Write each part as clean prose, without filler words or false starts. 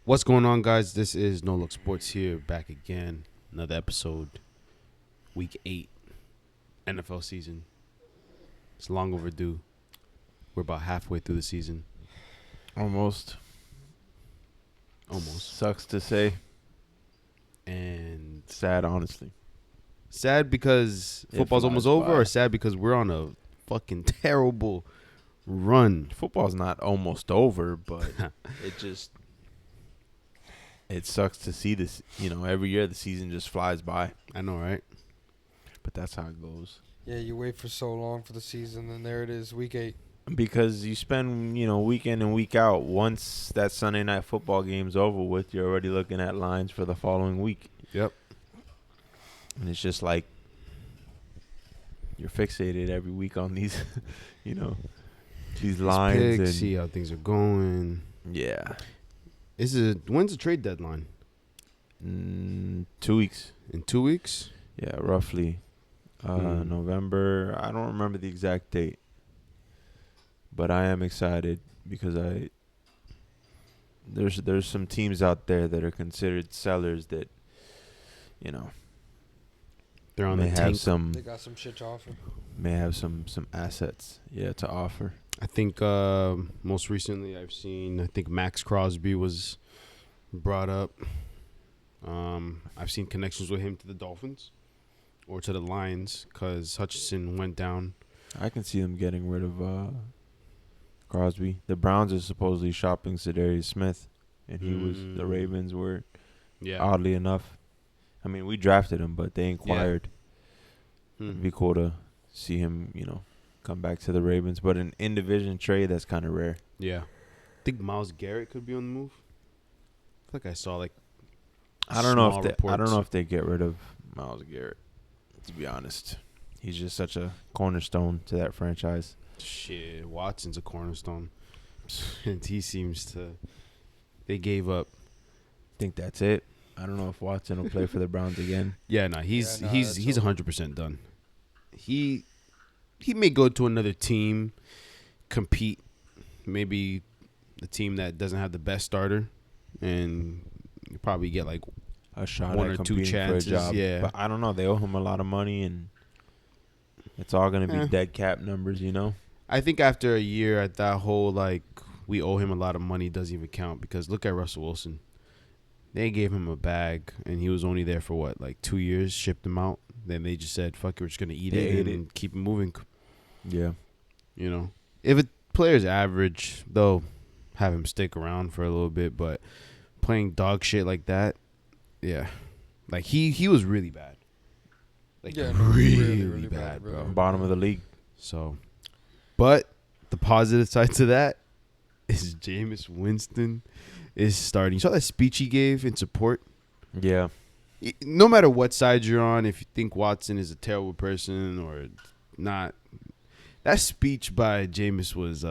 What's going on, guys? This is No Look Sports here, back again. Another episode. Week 8, NFL season. It's long overdue. We're about halfway through the season. Almost. Sucks to say. And sad, honestly. Sad because football's almost over, or sad because we're on a fucking terrible run? Football's not almost over, but it sucks to see this. You know, every year the season just flies by. I know, right? But that's how it goes. Yeah, you wait for so long for the season, and there it is, week 8. Because you spend, week in and week out. Once that Sunday night football game's over with, you're already looking at lines for the following week. Yep. And it's just like you're fixated every week on these, these lines. Picks, and see how things are going. Yeah. When's the trade deadline? 2 weeks. In 2 weeks? Yeah, roughly. November. I don't remember the exact date. But I am excited because there's some teams out there that are considered sellers that, they're on may the have tank. They got some shit to offer. May have some assets, to offer. I think most recently I think Max Crosby was brought up. I've seen connections with him to the Dolphins or to the Lions because Hutchinson went down. I can see them getting rid of Crosby. The Browns are supposedly shopping Zadarius Smith, and the Ravens were, oddly enough. I mean, we drafted him, but they inquired. Yeah. It'd be cool to see him, come back to the Ravens. But an in-division trade, that's kind of rare. Yeah. I think Myles Garrett could be on the move. I think I saw I don't know if they get rid of Myles Garrett, to be honest. He's just such a cornerstone to that franchise. Shit, Watson's a cornerstone. And he seems to they gave up. Think that's it. I don't know if Watson will play for the Browns again. Yeah, no, he's 100% done. He may go to another team, compete, maybe the team that doesn't have the best starter, and you probably get like a shot one at or two chances. For a job. Yeah, but I don't know. They owe him a lot of money, and it's all gonna be dead cap numbers, I think after a year, at that whole we owe him a lot of money doesn't even count because look at Russell Wilson. They gave him a bag, and he was only there for 2 years, shipped him out. Then they just said, fuck it, we're just going to eat it and keep it moving. Yeah. If a player's average, they'll have him stick around for a little bit, but playing dog shit like that, yeah. He was really bad. Really bad, bro. Bottom of the league. So, but the positive side to that is Jameis Winston is starting. You saw that speech he gave in support? Yeah. No matter what side you're on, if you think Watson is a terrible person or not, that speech by Jameis was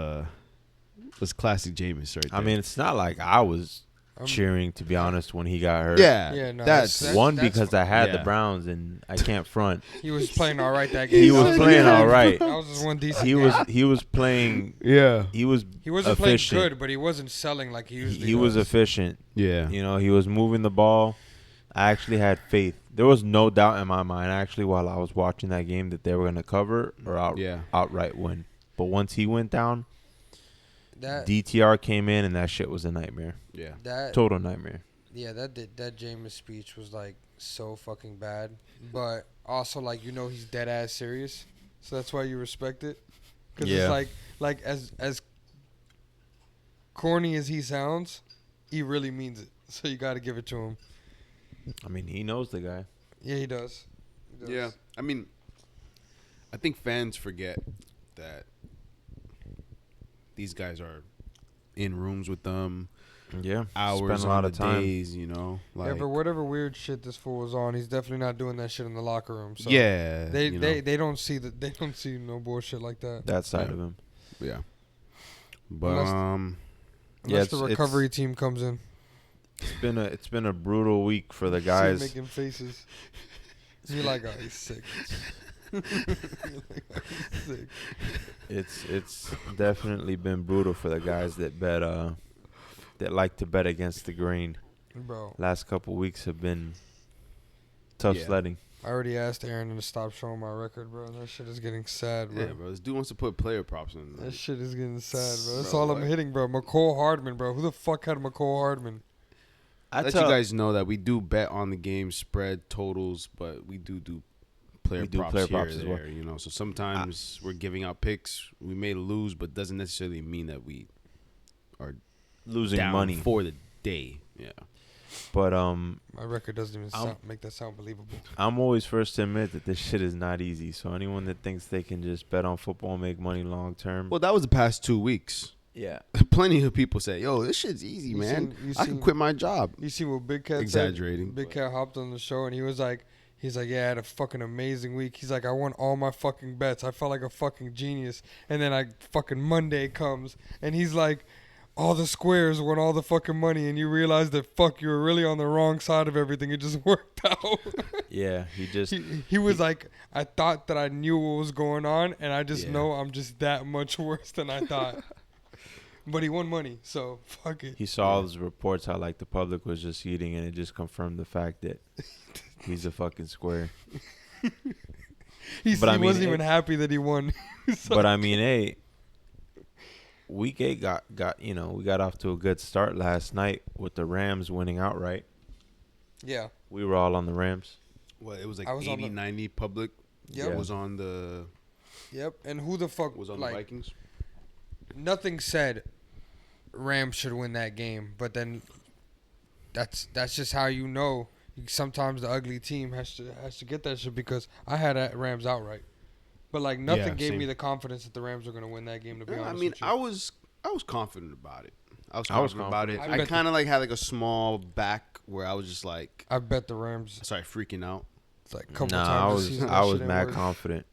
classic Jameis right there. I mean, it's not like I was cheering, to be honest, when he got hurt. Yeah, no, that's because I had the Browns and I can't front. He was playing all right that game. He was playing all right. That was just one decent game. He was playing. Yeah. He wasn't efficient. Playing good, but he wasn't selling like he usually He was efficient. Yeah. He was moving the ball. I actually had faith. There was no doubt in my mind, actually, while I was watching that game, that they were going to cover or outright win. But once he went down, DTR came in, and that shit was a nightmare. Yeah. Total nightmare. Yeah, that Jameis speech was so fucking bad. But also he's dead ass serious. So that's why you respect it. Because it's as corny as he sounds, he really means it. So you got to give it to him. I mean, he knows the guy. Yeah, he does. Yeah. I mean, I think fans forget that these guys are in rooms with them. Yeah. Hours, spend a lot of time. days, for whatever weird shit this fool was on, he's definitely not doing that shit in the locker room. So yeah. They don't see no bullshit like that. That side of him. Yeah. But unless the recovery team comes in. It's been a brutal week for the guys. Making faces. You're like, oh, he's sick. It's definitely been brutal for the guys that bet that like to bet against the grain. Bro. Last couple weeks have been tough sledding. I already asked Aaron to stop showing my record, bro. That shit is getting sad, bro. Yeah, bro. This dude wants to put player props in. That shit is getting sad, bro. That's all I'm hitting, bro. McCole Hardman, bro. Who the fuck had McCole Hardman? I let you guys know that we do bet on the game spread totals, but we do player props as well. You know, so sometimes we're giving out picks. We may lose, but doesn't necessarily mean that we are losing down money for the day. Yeah. But my record doesn't even make that sound believable. I'm always first to admit that this shit is not easy. So anyone that thinks they can just bet on football and make money long term. Well, that was the past 2 weeks. Yeah. Plenty of people say, "Yo, this shit's easy, man. I can quit my job." You see what Big Cat exaggerating? Said? Big Cat hopped on the show and he's like, yeah, I had a fucking amazing week. He's like, I won all my fucking bets. I felt like a fucking genius. And then fucking Monday comes and he's like, all the squares won all the fucking money, and you realize that you were really on the wrong side of everything. It just worked out. Yeah, he was like, I thought that I knew what was going on, and I just know I'm just that much worse than I thought. But he won money, so fuck it. He saw all those reports how like the public was just eating, and it just confirmed the fact that he's a fucking square. He wasn't even happy that he won. But I mean, hey. Week 8 got we got off to a good start last night with the Rams winning outright. Yeah. We were all on the Rams. Well, it was like 80-90 public. Yep. It was on the... Yep. And who the fuck... was on the Vikings? Nothing said Rams should win that game. But then that's just how you know. Sometimes the ugly team has to get that shit because I had Rams outright. But like nothing gave me the confidence that the Rams were gonna win that game. To be honest, with you. I was confident about it. I was confident about it. I kind of like had like a small back where I was just like, I bet the Rams. Sorry, freaking out. It's like a couple times. I was mad confident.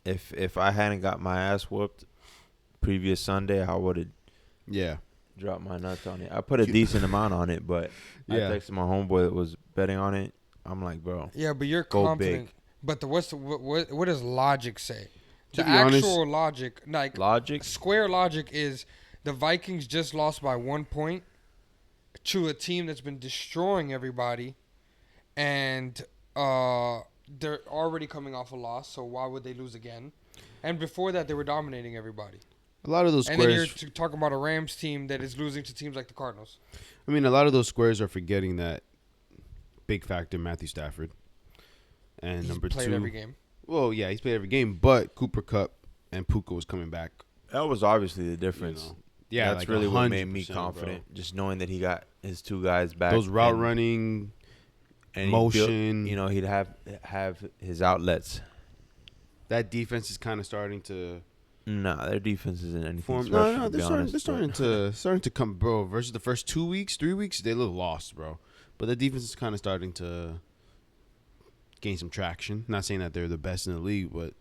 If I hadn't got my ass whooped previous Sunday, I would have dropped my nuts on it. I put a decent amount on it, but I texted my homeboy that was betting on it. I'm like, bro. Yeah, but you're confident. Big. But what does logic say? To be honest, logic, like square logic is the Vikings just lost by 1 point to a team that's been destroying everybody, and they're already coming off a loss. So why would they lose again? And before that, they were dominating everybody. A lot of those squares. And then you're talking about a Rams team that is losing to teams like the Cardinals. I mean, a lot of those squares are forgetting that big factor, Matthew Stafford. And he's number played 2, every game. Well, yeah, he's played every game, but Cooper Kupp and Puka was coming back. That was obviously the difference. You know? Yeah, that's like really what made me confident. Bro. Just knowing that he got his 2 guys back. Those route running, and motion. He'd have his outlets. That defense is kind of starting to. Nah, their defense isn't anything special. No, they're starting to come, bro. Versus the first 2 weeks, 3 weeks, they look lost, bro. But the defense is kind of starting to gain some traction. Not saying that they're the best in the league, but it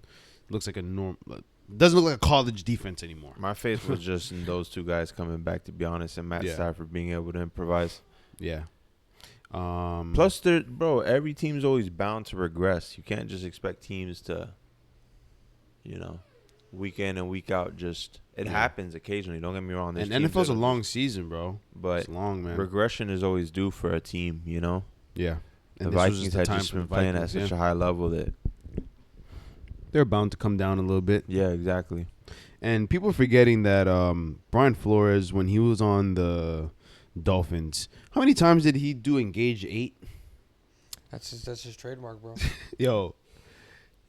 looks like doesn't look like a college defense anymore. My faith was just in those 2 guys coming back, to be honest, and Matt Stafford being able to improvise. Yeah. Plus, every team's always bound to regress. You can't just expect teams to, week in and week out. It happens occasionally. Don't get me wrong. And NFL's a long season, bro. But it's long, man. Regression is always due for a team, Yeah. And the Vikings had just been playing at such a high level that they're bound to come down a little bit. Yeah, exactly. And people are forgetting that Brian Flores, when he was on the Dolphins, how many times did he do engage 8? That's his trademark, bro. Yo,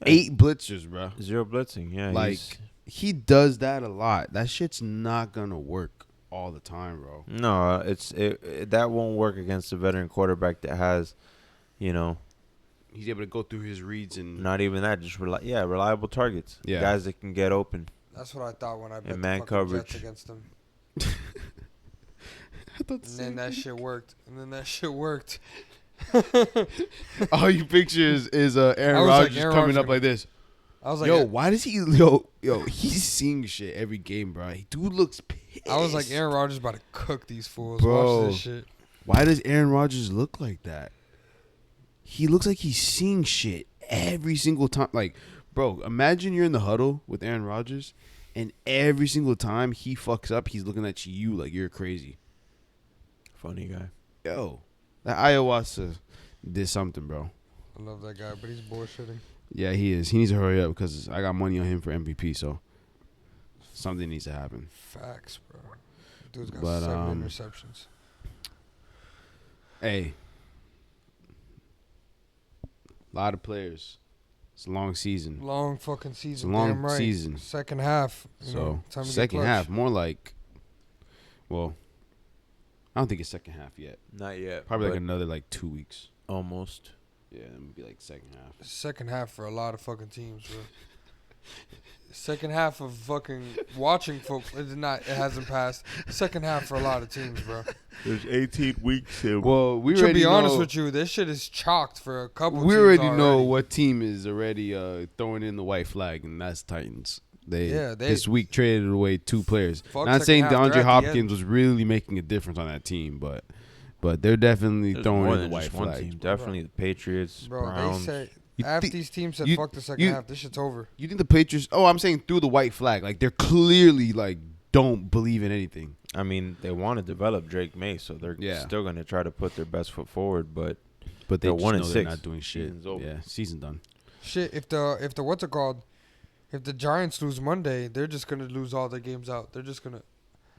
8 blitzers, bro. 0 blitzing, yeah. Like, he does that a lot. That shit's not going to work all the time, bro. No, that won't work against a veteran quarterback that has, he's able to go through his reads and not even that, just reliable targets. Yeah, guys that can get open. That's what I thought when I bet man the coverage Jets against them. And then that shit worked. All you picture is Aaron Rodgers coming up like this. I was like, yo, why does he? Yo, he's seeing shit every game, bro. Dude looks pissed. I was like, Aaron Rodgers about to cook these fools. Bro, watch this shit. Why does Aaron Rodgers look like that? He looks like he's seeing shit every single time. Like, bro, imagine you're in the huddle with Aaron Rodgers, and every single time he fucks up, he's looking at you like you're crazy. Funny guy. Yo, that ayahuasca did something, bro. I love that guy, but he's bullshitting. Yeah, he is. He needs to hurry up because I got money on him for MVP, so something needs to happen. Facts, bro. Dude's got 7 interceptions. Hey, a lot of players. It's a long season. Long fucking season. It's a long damn right. season. Second half. So, time to second get half, more like, well, I don't think it's second half yet. Not yet. Probably like another like 2 weeks. Almost. Yeah, it would be like second half. Second half for a lot of fucking teams, bro. Second half of fucking watching football. It hasn't passed. Second half for a lot of teams, bro. There's 18 weeks here. Well, we to already be honest know, with you, this shit is chalked for a couple. we teams already know what team is already throwing in the white flag, and that's Titans. They this week traded away 2 players. Not saying DeAndre Hopkins was really making a difference on that team, but they're definitely throwing in the white flag. Definitely the Patriots, Browns. They say half these teams said fuck the second half. This shit's over. You think the Patriots? Oh, I'm saying through the white flag. Like they're clearly like don't believe in anything. I mean, they want to develop Drake May, so they're still going to try to put their best foot forward. But they're 1-6. They're not doing shit. Yeah, season done. Shit. If the what's it called? If the Giants lose Monday, they're just gonna lose all their games out. They're just gonna.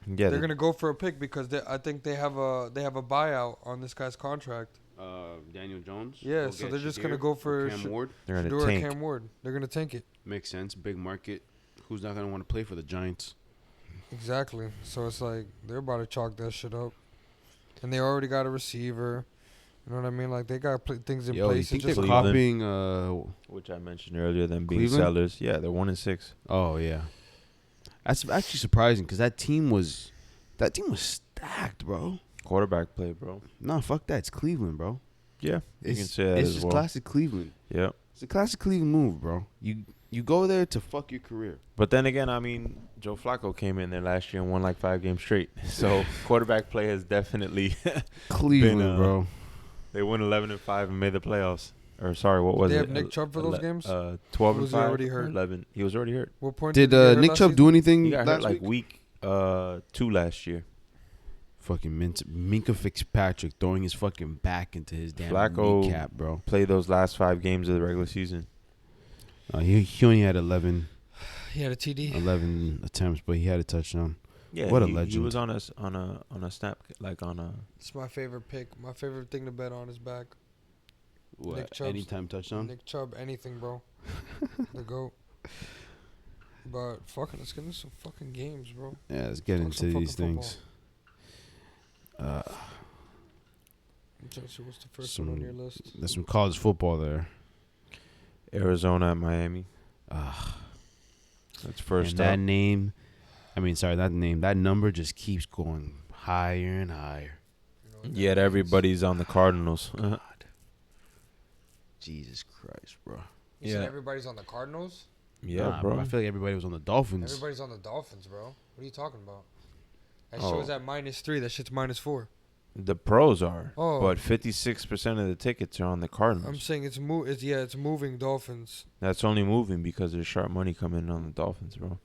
Yeah, they're gonna go for a pick because I think they have a buyout on this guy's contract. Daniel Jones. Yeah, so they're just gonna go for Cam Ward. They're gonna tank Cam Ward. They're gonna tank it. Makes sense. Big market. Who's not gonna want to play for the Giants? Exactly. So it's like they're about to chalk that shit up, and they already got a receiver. You know what I mean? Like they got things in place. You think they're copying? Which I mentioned earlier, them being Cleveland? sellers. Yeah, they're 1-6. Oh yeah, that's actually surprising because that team was stacked, bro. Quarterback play, bro. No, fuck that. It's Cleveland, bro. Yeah, you can say that it's as just well. classic Cleveland. Yeah, it's a classic Cleveland move, bro. You go there to fuck your career. But then again, I mean, Joe Flacco came in there last year and won like 5 games straight. So quarterback play has definitely Cleveland, bro. They won 11-5 and made the playoffs. Or sorry, what was it? They have Nick Chubb for those games. 12-5. Was he already hurt? 11. He was already hurt. What point did Nick Chubb do anything? He got hurt like week 2 last year. Fucking Minka Fitzpatrick throwing his fucking back into his damn Flacco kneecap, bro. Played those last 5 games of the regular season. He only had 11. He had a TD. 11 attempts, but he had a touchdown. Yeah, what a legend. He was on a snap, like on a. It's my favorite pick. My favorite thing to bet on is back. What? Nick Chubb's, anytime touchdown? Nick Chubb, anything, bro. The GOAT. But fucking, let's get into some fucking games, bro. Yeah, let's get into these things. I'm trying to see what's the first one on your list. There's some college football there. Arizona at Miami. That's first. And that name, that number just keeps going higher and higher. You know yet everybody's on the Cardinals. God. Jesus Christ, bro. You said everybody's on the Cardinals? Yeah, bro. I feel like everybody was on the Dolphins. Everybody's on the Dolphins, bro. What are you talking about? That show's at -3. That shit's -4. The pros are, but 56% of the tickets are on the Cardinals. I'm saying it's moving Dolphins. That's only moving because there's sharp money coming in on the Dolphins, bro.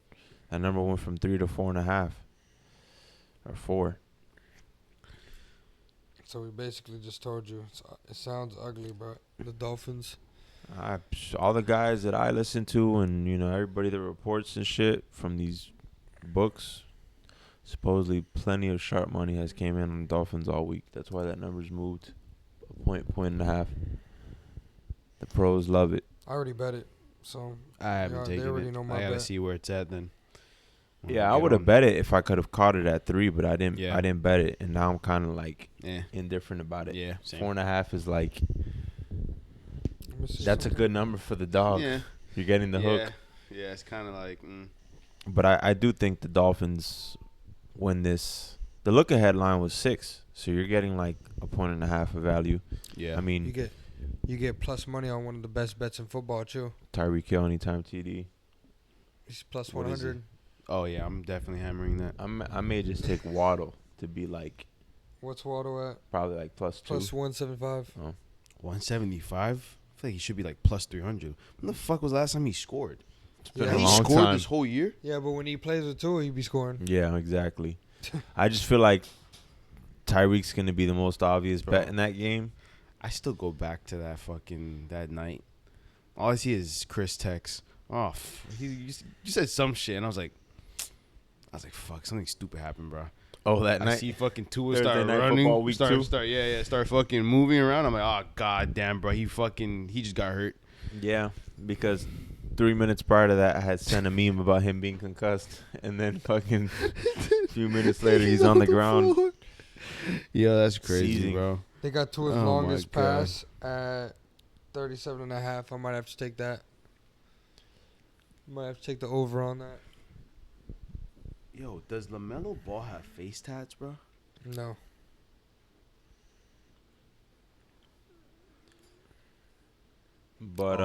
That number went from 3 to 4.5 or 4. So we basically just told you it sounds ugly, bro. The Dolphins. All the guys that I listen to, and everybody that reports and shit from these books. Supposedly, plenty of sharp money has came in on the Dolphins all week. That's why that number's moved a point and a half. The pros love it. I already bet it, so I haven't taken it. I gotta see where it's at then. Yeah, I would have bet it if I could have caught it at 3, but I didn't. Yeah. I didn't bet it, and now I'm kind of like indifferent about it. Yeah, same. 4.5 is like that's a good number for the dog. Yeah, you're getting the hook. Yeah, it's kind of like. But I do think the Dolphins. When the look ahead line was 6, so you're getting like a 1.5 of value. Yeah, I mean you get plus money on one of the best bets in football too. Tyreek Hill anytime TD. He's plus 100. Oh yeah, I'm definitely hammering that. I may just take Waddle to be like. What's Waddle at? Probably like +2. Plus 175. Oh, 175. I feel like he should be like plus 300. When the fuck was the last time he scored? He scored this whole year? Yeah, but when he plays with Tua, he be scoring. Yeah, exactly. I just feel like Tyreek's going to be the most obvious Bro. bet in that game. I still go back to that night. All I see is Chris text. Oh, you said some shit, and I was like, fuck, something stupid happened, bro. Oh, that I night. see fucking Tua Thursday start night running. football week 2. Start fucking moving around. I'm like, oh, god damn, bro. He just got hurt. Yeah, because 3 minutes prior to that, I had sent a meme about him being concussed, and then fucking a few minutes later, he's on the ground. Yeah, that's crazy, Seizing. Bro. They got Tua's longest pass at 37.5. I might have to take that. Might have to take the over on that. Yo, does LaMelo Ball have face tats, bro? No. But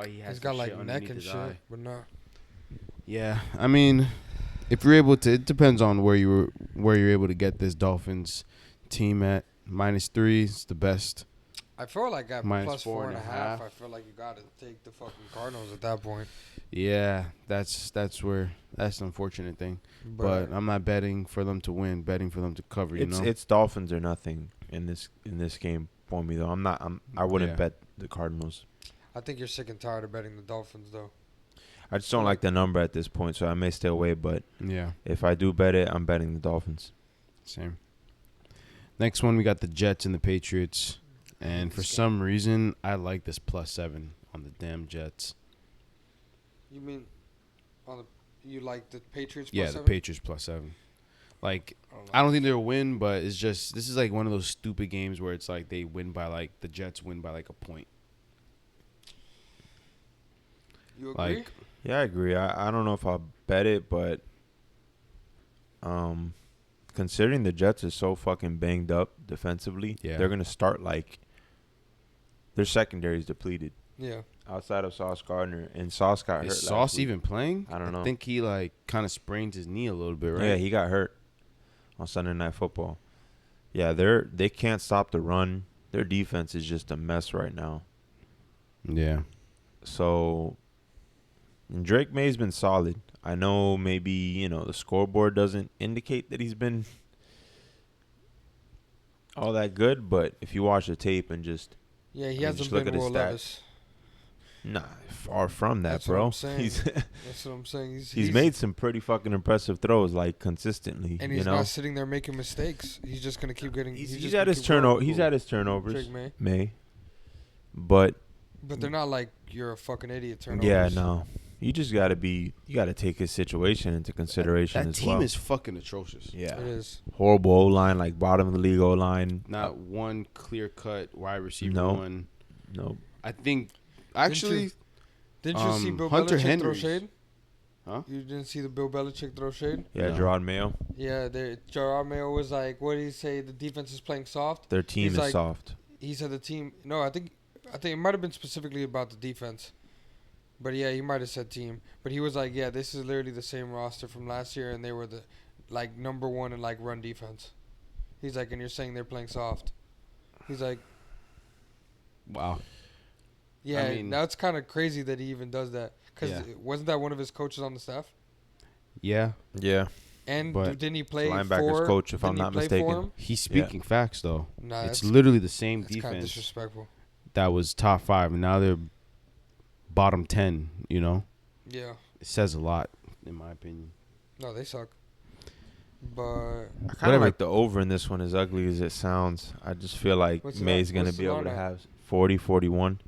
he's got like neck and shit, but no. Yeah, I mean, if you're able to, it depends on where you're able to get this Dolphins team at. -3 is the best. I feel like at Minus plus 4.5, I feel like you got to take the fucking Cardinals at that point. Yeah, that's the unfortunate thing. But I'm not betting for them to win, betting for them to cover. It's Dolphins or nothing in this game for me though. I wouldn't bet the Cardinals. I think you're sick and tired of betting the Dolphins though. I just don't like the number at this point, so I may stay away. But yeah, if I do bet it, I'm betting the Dolphins. Same. Next one, we got the Jets and the Patriots. And for some reason, I like this +7 on the damn Jets. You mean you like the Patriots +7? Yeah, the Patriots +7. Like, I don't think they'll win, but it's just, this is like one of those stupid games where it's like they win by like, the Jets win by like a point. You agree? Like, yeah, I agree. I don't know if I'll bet it, but considering the Jets are so fucking banged up defensively, they're going to start like their secondary is depleted. Yeah. Outside of Sauce Gardner, and Sauce got hurt. Is Sauce even playing? I don't know. I think he like kind of sprained his knee a little bit, right? Yeah, he got hurt on Sunday Night Football. Yeah, they can't stop the run. Their defense is just a mess right now. Yeah. So Drake May's been solid. I know maybe, the scoreboard doesn't indicate that he's been all that good, but if you watch the tape and just he hasn't been Will Levis. Nah, far from that, That's bro. What I'm saying. That's what I'm saying. He's made some pretty fucking impressive throws, like consistently. And he's not sitting there making mistakes. He's just gonna keep getting. He's at his turnover. He's at his turnovers. Drake May. But they're not like you're a fucking idiot turnovers. Yeah, no. You just gotta take his situation into consideration as well. That team is fucking atrocious. Yeah, it is. Horrible O line, like bottom of the league O line. Not one clear cut wide receiver. No. I think actually. Didn't you see Bill Hunter Belichick Henry throw shade? Huh? You didn't see the Bill Belichick throw shade? Yeah, No. Gerard Mayo. Yeah, Gerard Mayo was like, what did he say? The defense is playing soft. Their team is soft. He said the team. No, I think it might have been specifically about the defense. But yeah, he might have said team. But he was like, yeah, this is literally the same roster from last year, and they were the number one in run defense. He's like, and you're saying they're playing soft. He's like, wow. Yeah, I mean, that's kind of crazy that he even does that. Because wasn't that one of his coaches on the staff? Yeah. Yeah. And didn't he play linebackers coach, if I'm not mistaken. He's speaking facts, though. Nah, it's literally the same defense. Kind of disrespectful. That was top 5, and now they're bottom 10, Yeah. It says a lot, in my opinion. No, they suck. But I kind of like the over in this one, as ugly as it sounds. I just feel like May's going to be able to have 40, 41.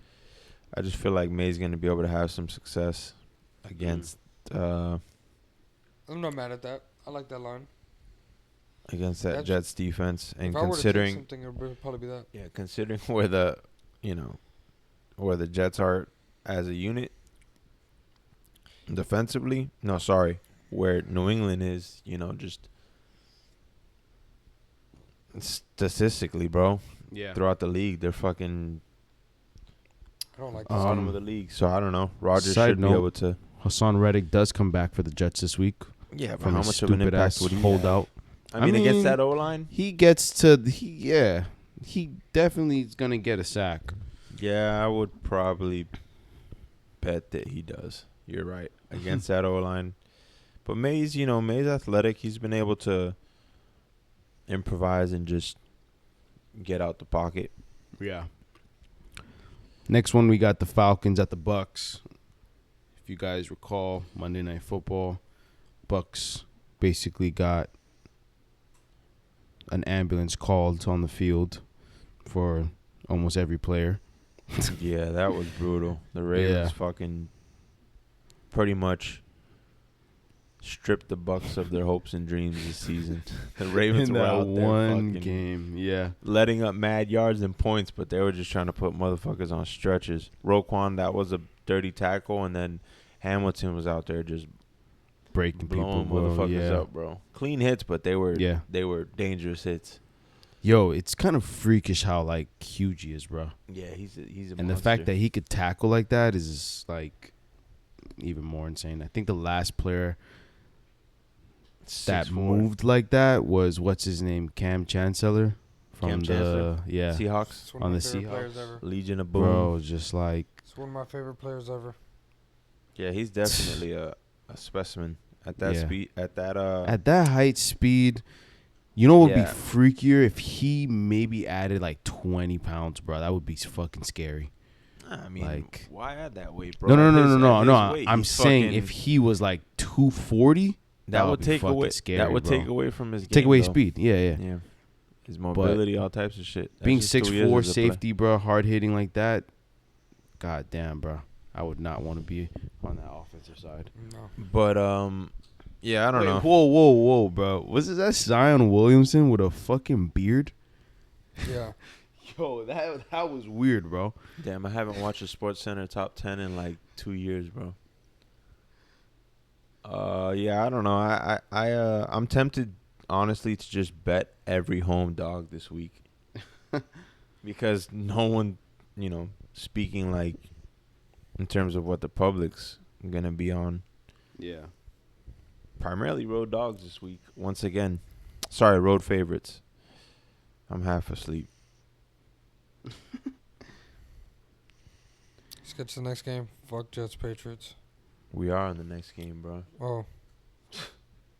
I just feel like May's going to be able to have some success against I'm not mad at that. I like that line. Against that Jets defense. And if considering I were to take something, it would probably be that. Yeah, considering where the Jets are as a unit defensively. No, sorry. Where New England is, just statistically, bro. Yeah. Throughout the league, they're fucking I don't like bottom of the league. So I don't know. Rodgers should be able to. Hassan Reddick does come back for the Jets this week. Yeah, but how much of an impact would he hold out? I mean, against that O line, he gets to he definitely is gonna get a sack. Yeah, I would probably bet that he does. You're right against that O line, but May's athletic. He's been able to improvise and just get out the pocket. Yeah. Next one, we got the Falcons at the Bucks. If you guys recall, Monday Night Football, Bucks basically got an ambulance called on the field for almost every player. Yeah, that was brutal. The Ravens fucking pretty much stripped the Bucks of their hopes and dreams this season. The Ravens were out there one fucking game, letting up mad yards and points, but they were just trying to put motherfuckers on stretches. Roquan, that was a dirty tackle, and then Hamilton was out there just breaking blowing people, motherfuckers up, bro. Clean hits, but they were dangerous hits. Yo, it's kind of freakish how like huge he is, bro. Yeah, he's a and monster. The fact that he could tackle like that is like even more insane. I think the last player that moved like that was what's his name, Cam Chancellor from the Seahawks on the Seahawks. Legion of Boom. Bro, just like it's one of my favorite players ever. Yeah, he's definitely a specimen at that speed, at that height, speed. You know what would be freakier if he maybe added like 20 pounds, bro? That would be fucking scary. I mean, like, why add that weight, bro? No. I'm saying if he was like 240, that would take away. Scary, that would bro. take away from his game. Take away though. Speed. Yeah. His mobility, all types of shit. That's being 6'4", safety, bro, hard hitting like that. God damn, bro. I would not want to be on that offensive side. No. But yeah, I don't know. Whoa, bro. Was that Zion Williamson with a fucking beard? Yeah. Yo, that was weird, bro. Damn, I haven't watched a Sports Center top 10 in like 2 years, bro. Yeah, I don't know. I'm tempted, honestly, to just bet every home dog this week because no one, speaking like in terms of what the public's gonna be on. Yeah. Primarily road dogs this week. Once again, sorry, road favorites. I'm half asleep. Let's get to the next game. Fuck Jets, Patriots. We are in the next game, bro. Oh.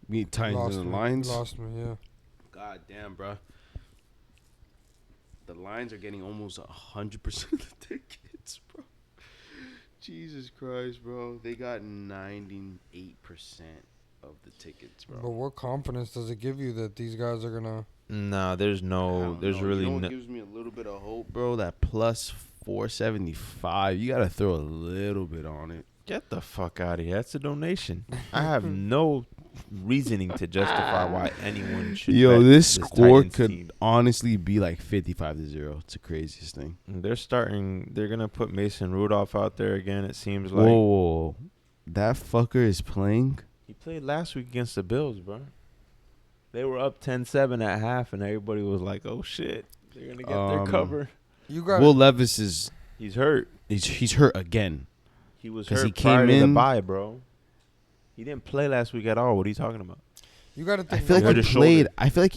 Me, Titans and the Lions. Lost me, yeah. God damn, bro. The Lions are getting almost 100% of the tickets, bro. Jesus Christ, bro. They got 98% of the tickets, bro. But what confidence does it give you that these guys are gonna? Nah, there's really no. It gives me a little bit of hope, bro. That plus 475. You gotta throw a little bit on it. Get the fuck out of here. That's a donation. I have no reasoning to justify why anyone should. Yo, bet this score Titans could team. honestly be like 55-0. It's the craziest thing. They're gonna put Mason Rudolph out there again. It seems like. Whoa. That fucker is playing. He played last week against the Bills, bro. They were up 10-7 at half, and everybody was like, "Oh shit, they're gonna get their cover." Will Levis is. He's hurt. He's hurt again. He was hurt prior to the bye, bro. He didn't play last week at all. What are you talking about? You got to think. I feel like he played. I feel like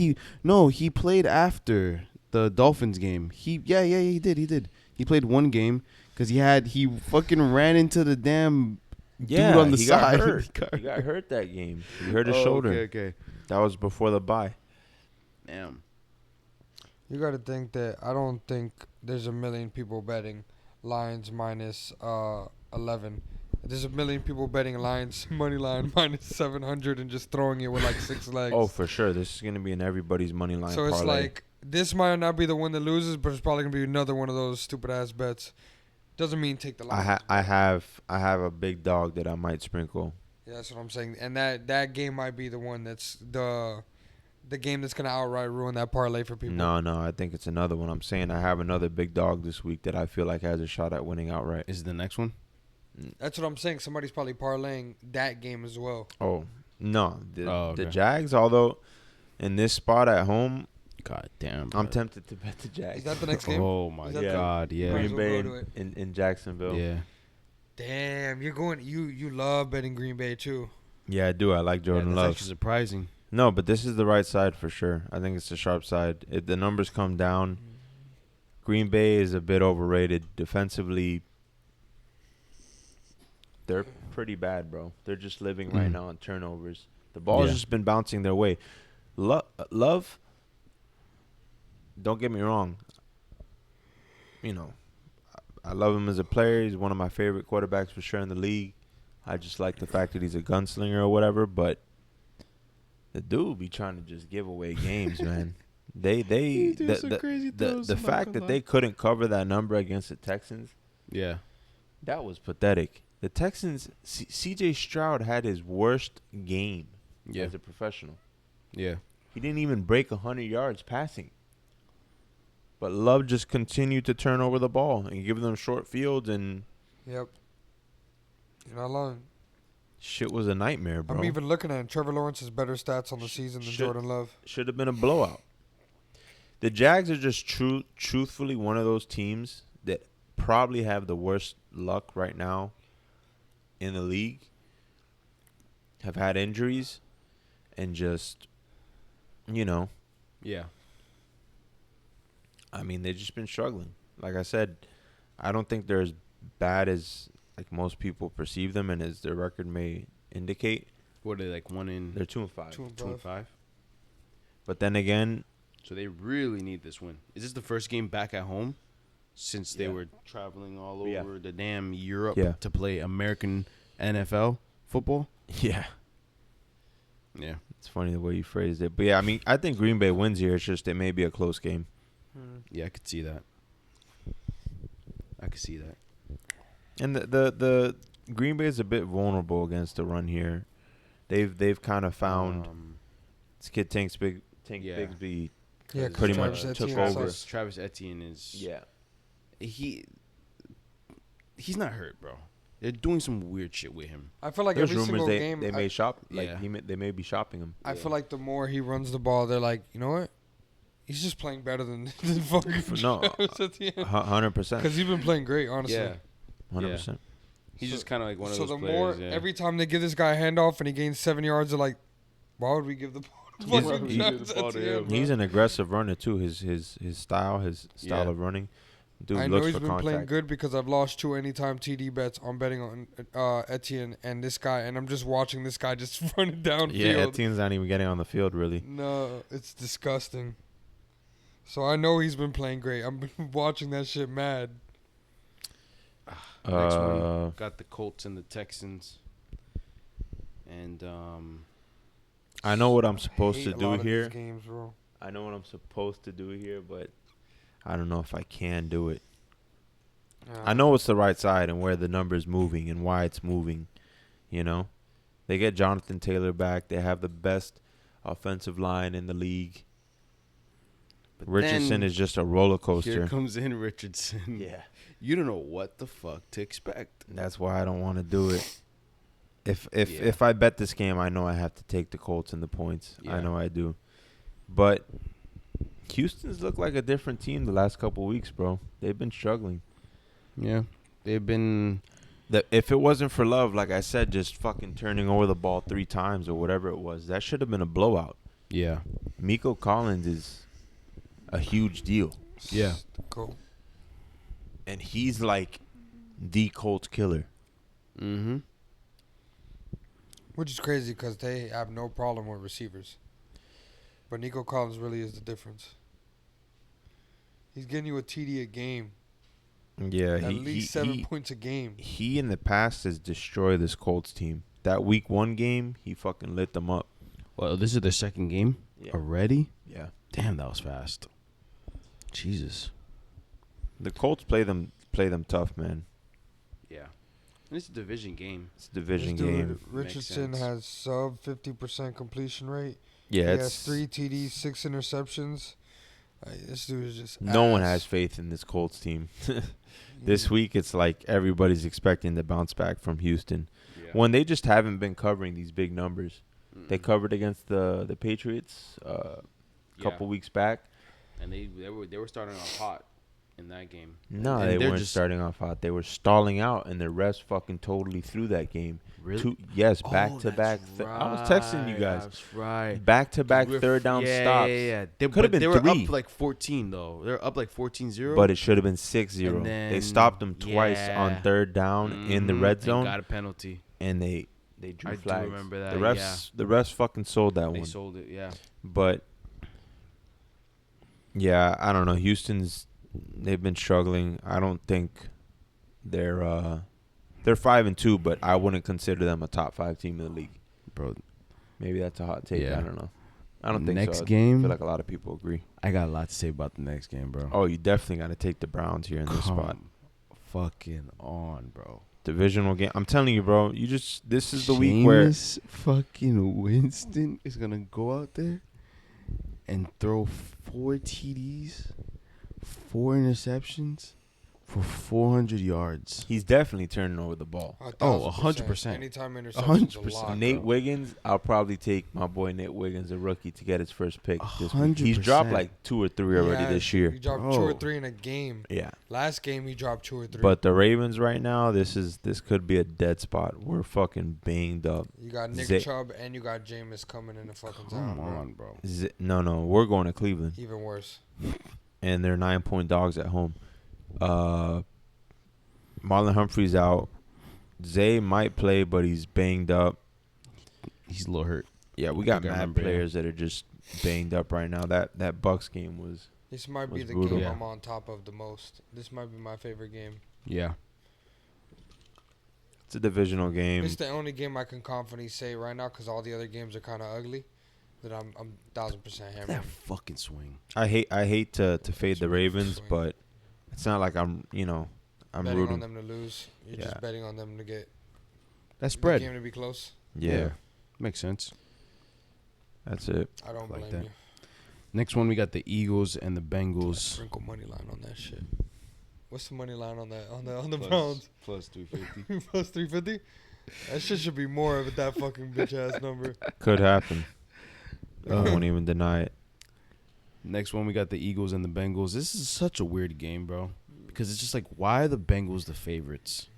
he played after the Dolphins game. He did. He played one game because he fucking ran into the damn dude on the side. He got hurt that game. He hurt his shoulder. Okay. That was before the bye. Damn. You got to think that I don't think there's a million people betting Lions minus 11. There's a million people betting Lions money line minus 700 and just throwing it with like 6 legs. Oh, for sure. This is gonna be in everybody's money line. So parlay. it's like this might not be the one that loses, but it's probably gonna be another one of those stupid ass bets. Doesn't mean take the Lions. I have a big dog that I might sprinkle. Yeah, that's what I'm saying. And that game might be the one that's the game that's gonna outright ruin that parlay for people. No, I think it's another one. I'm saying I have another big dog this week that I feel like has a shot at winning outright. Is it the next one? That's what I'm saying. Somebody's probably parlaying that game as well. Oh no, okay. The Jags. Although in this spot at home, God damn, I'm tempted to bet the Jags. Is that the next game? Oh my God, yeah. Green Bay in Jacksonville. Yeah. Damn, you're going. You love betting Green Bay too. Yeah, I do. I like Jordan Love. That's actually surprising. No, but this is the right side for sure. I think it's the sharp side. If the numbers come down, Green Bay is a bit overrated defensively. They're pretty bad, bro. They're just living right now on turnovers. The ball's just been bouncing their way. Love, don't get me wrong. You know, I love him as a player. He's one of my favorite quarterbacks for sure in the league. I just like the fact that he's a gunslinger or whatever. But the dude be trying to just give away games, man. The fact that they couldn't cover that number against the Texans, that was pathetic. The Texans, C.J. Stroud had his worst game as a professional. Yeah. He didn't even break 100 yards passing. But Love just continued to turn over the ball and give them short fields and... Yep. You're not lying. Shit was a nightmare, bro. I'm even looking at it. Trevor Lawrence has better stats on the season than Jordan Love. Should have been a blowout. The Jags are just truthfully one of those teams that probably have the worst luck right now in the league. Have had injuries and just, you know. Yeah. I mean, they've just been struggling. Like I said, I don't think they're as bad as like most people perceive them and as their record may indicate. What are they, like They're 2-5. 2-5. But then again, so they really need this win. Is this the first game back at home since they were traveling all over the damn Europe to play American NFL football? Yeah. Yeah. It's funny the way you phrased it. But yeah, I mean, I think Green Bay wins here. It's just it may be a close game. Yeah, I could see that. And the Green Bay is a bit vulnerable against the run here. They've kind of found this kid Bigsby pretty much took over. Travis Etienne is he's not hurt, bro. They're doing some weird shit with him. I feel like there's every rumors single game they may shop they may be shopping him. I feel like the more he runs the ball, they're like, you know what? He's just playing better than fucking no, 100%. Because he's been playing great, honestly. Yeah, 100%. He's just kind of like one of those players. So the more every time they give this guy a handoff and he gains 7 yards, they're like, why would we give the ball to him? He's an aggressive runner too. His style of running. Dude I looks know he's for been contact. playing good because I've lost 2 anytime TD bets on betting on Etienne and this guy, and I'm just watching this guy just running downfield. Yeah, Etienne's not even getting on the field really. No, it's disgusting. So I know he's been playing great. I'm watching that shit mad. Next one, got the Colts and the Texans. And I know what I'm supposed to do here. Games, bro. I know what I'm supposed to do here, but I don't know if I can do it. I know it's the right side and where the number's moving and why it's moving. You know, they get Jonathan Taylor back. They have the best offensive line in the league. But Richardson is just a roller coaster. Here comes in Richardson. Yeah. You don't know what the fuck to expect. That's why I don't want to do it. If I bet this game, I know I have to take the Colts and the points. Yeah. I know I do. But Houston's looked like a different team the last couple of weeks, bro. They've been struggling. Yeah. They've been... If it wasn't for Love, like I said, just fucking turning over the ball 3 times or whatever it was, that should have been a blowout. Yeah. Miko Collins is a huge deal. Yeah. Cool. And he's like the Colts killer. Mm-hmm. Which is crazy because they have no problem with receivers. But Nico Collins really is the difference. He's getting you a TD a game. Yeah. At least 7 points a game. He in the past has destroyed this Colts team. That week 1 game, he fucking lit them up. Well, this is their second game already? Yeah. Damn, that was fast. Jesus. The Colts play them tough, man. Yeah. And it's a division game. It's a division game. Richardson has sub 50% completion rate. Yeah, he has 3 TDs, 6 interceptions. This dude is just no one has faith in this Colts team. This week, it's like everybody's expecting to bounce back from Houston. Yeah. When they just haven't been covering these big numbers. They covered against the Patriots a couple weeks back. And they were starting off hot in that game. No, and they weren't starting off hot. They were stalling out, and the refs fucking totally threw that game. Really? Back to back. Right. I was texting you guys. That's right. Back to back third down stops. Yeah. Could have been 3. They were up like 14 though. They were up like 14-0. But it should have been 6-0. They stopped them twice on third down in the red zone. Got a penalty. And they drew flags. I do remember that. The refs fucking sold that one. They sold it. Yeah. But Yeah, I don't know. They've been struggling. I don't think they're 5-2, but I wouldn't consider them a top 5 team in the league. Bro, maybe that's a hot take. Yeah. I don't know. I don't think Next so. game, I feel like a lot of people agree. I got a lot to say about the next game, bro. Oh, you definitely got to take the Browns here in this spot. Fucking on, bro. Divisional game. I'm telling you, bro. This is the week where Jameis fucking Winston is gonna go out there and throw 4 TDs, 4 interceptions for 400 yards. he's definitely turning over the ball. 100%. Anytime interception's a 100%. lot. Nate bro. Wiggins, I'll probably take my boy Nate Wiggins, a rookie, to get his first pick this week. 100%. He's dropped like 2 or 3 already Yeah, this year. He dropped 2 or 3 in a game. Yeah. Last game he dropped 2 or 3. But the Ravens right now, this could be a dead spot. We're fucking banged up. You got Nick Chubb and you got Jameis coming in the fucking town. Come on, bro. No, we're going to Cleveland. Even worse. And they're 9-point dogs at home. Marlon Humphrey's out. Zay might play, but he's banged up. He's a little hurt. Yeah, we got mad players that are just banged up right now. That Bucks game was. This might be the brutal. game I'm on top of the most. This might be my favorite game. Yeah. It's a divisional game. It's the only game I can confidently say right now because all the other games are kind of ugly. That I'm 1000% hammering. That fucking swing. I hate to fade the Ravens, but it's not like I'm betting rooting on them to lose. You're just betting on them to get that spread. the game to be close. Yeah. Makes sense. That's it. I don't Like blame that. you. Next one, we got the Eagles and the Bengals. Sprinkle money line on that shit. What's the money line on that on the Browns? Plus 350. Plus 350. That shit should be more of that fucking bitch ass number. Could happen. I won't even deny it. Next one, we got the Eagles and the Bengals. This is such a weird game, bro. Because it's just like, why are the Bengals the favorites?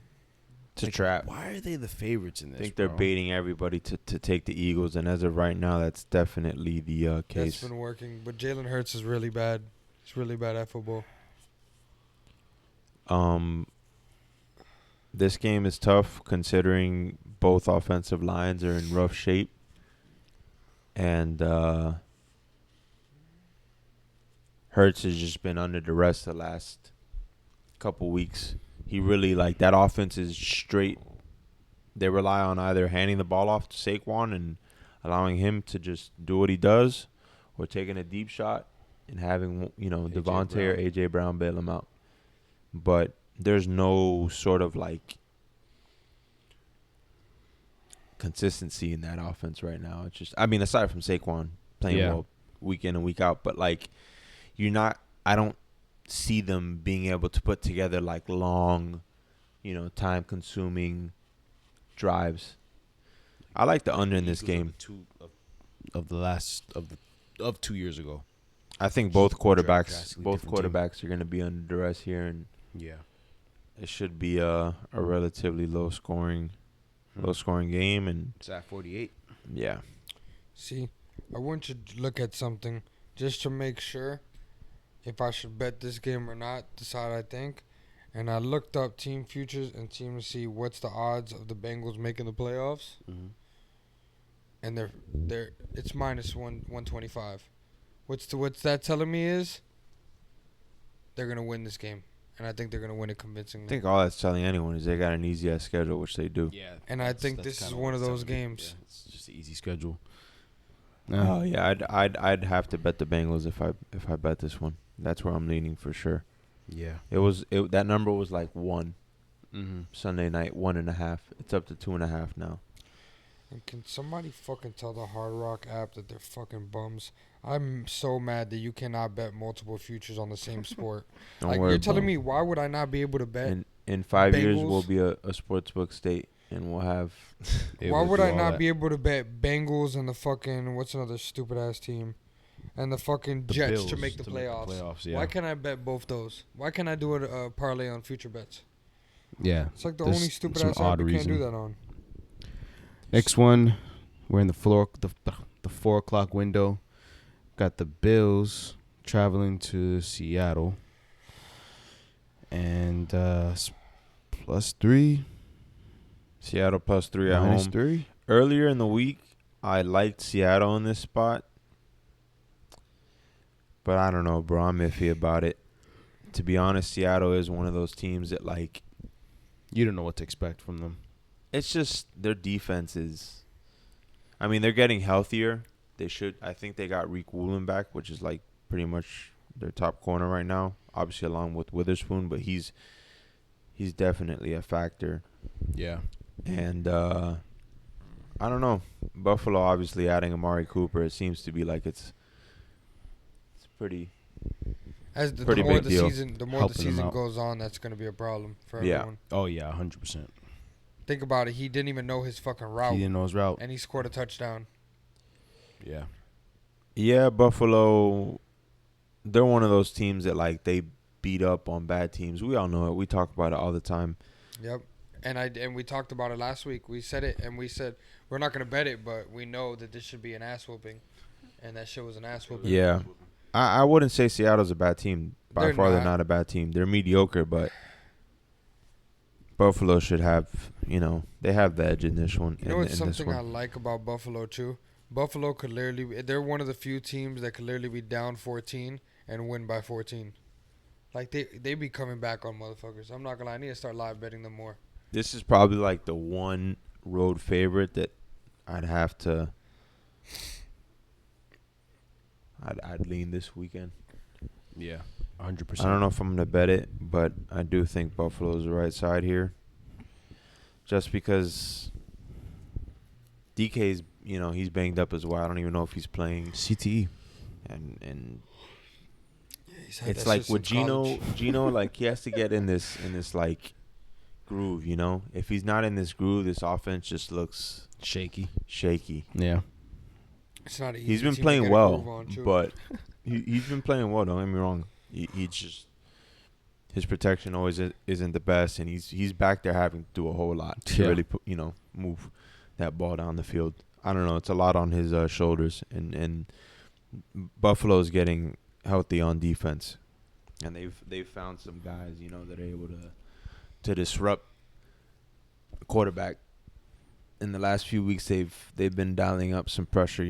It's a trap. Why are they the favorites in this? I think they're baiting everybody to take the Eagles, and as of right now, that's definitely the case. That's been working, but Jalen Hurts is really bad. He's really bad at football. This game is tough considering both offensive lines are in rough shape, and Hurts has just been under duress the last couple weeks. He really, that offense is straight. They rely on either handing the ball off to Saquon and allowing him to just do what he does, or taking a deep shot and having, Devontae or A.J. Brown bail him out. But there's no sort of, consistency in that offense right now. It's just, aside from Saquon playing well week in and week out, but, I don't see them being able to put together long, time-consuming drives. I like the under in this game. Of 2 years ago. I think both quarterbacks are going to be under duress here, and it should be a relatively low scoring game, and it's at 48. Yeah. See, I want you to look at something just to make sure if I should bet this game or not, decide I think. And I looked up team futures and team to see what's the odds of the Bengals making the playoffs. Mm-hmm. And it's minus 125. What's that telling me is they're gonna win this game. And I think they're gonna win it convincingly. I think all that's telling anyone is they got an easy ass schedule, which they do. Yeah. And I think this is one of those games. Yeah, it's just an easy schedule. Oh yeah, I'd have to bet the Bengals if I bet this one. That's where I'm leaning for sure. Yeah. That number was 1 Mm-hmm. Sunday night, 1.5. It's up to 2.5 now. And can somebody fucking tell the Hard Rock app that they're fucking bums? I'm so mad that you cannot bet multiple futures on the same sport. Don't worry, you're telling bro. me why would I not be able to bet? In 5 years, Bengals? we'll be a sportsbook state, and we'll have. Why would I not be able to bet Bengals and the fucking what's another stupid ass team, and the fucking Jets Bills to make the playoffs? Why can't I bet both those? Why can't I do a parlay on future bets? Yeah. It's the only stupid ass app you can't do that on. Next one, we're in the 4 o'clock window. Got the Bills traveling to Seattle. And +3. Seattle +3 at home. -3. Earlier in the week, I liked Seattle in this spot. But I don't know, bro. I'm iffy about it. To be honest, Seattle is one of those teams that, like, you don't know what to expect from them. It's just their defense is. I mean, they're getting healthier. They should. I think they got Reek Woolen back, which is like pretty much their top corner right now. Obviously, along with Witherspoon, but he's definitely a factor. Yeah. And I don't know. Buffalo obviously adding Amari Cooper. It seems to be like it's pretty. As the pretty more big the deal. season, the more Helping the them season out. goes on, that's going to be a problem for Yeah. everyone. Oh yeah, 100%. Think about it. He didn't even know his fucking route, He didn't know his route. and he scored a touchdown. Yeah. Yeah, Buffalo. They're one of those teams that, like, they beat up on bad teams. We all know it. We talk about it all the time. Yep. And we talked about it last week. We said it, and we said we're not going to bet it, but we know that this should be an ass whooping, and that shit was an ass whooping. Yeah. I wouldn't say Seattle's a bad team. By They're far, they're not. not a bad team. They're mediocre, but Buffalo should have, they have the edge in this one. You know what's something I like about Buffalo too? Buffalo could literally, they're one of the few teams that could literally be down 14 and win by 14. Like they be coming back on motherfuckers. I'm not gonna lie, I need to start live betting them more. This is probably like the one road favorite that I'd have to. I'd lean this weekend. Yeah. 100%. I don't know if I'm gonna bet it, but I do think Buffalo's the right side here. Just because DK's, he's banged up as well. I don't even know if he's playing. CTE. And Yeah, he's had it's that like shit with since college. Gino, like, he has to get in this like groove, If he's not in this groove, this offense just looks Shaky. Yeah. It's not easy. He's been team to playing get a well, groove on, too. but he's been playing well. Don't get me wrong. He just his protection always isn't the best, and he's back there having to do a whole lot to really put, move that ball down the field. I don't know. It's a lot on his shoulders, and Buffalo's getting healthy on defense, and they've found some guys that are able to disrupt the quarterback. In the last few weeks, they've been dialing up some pressure,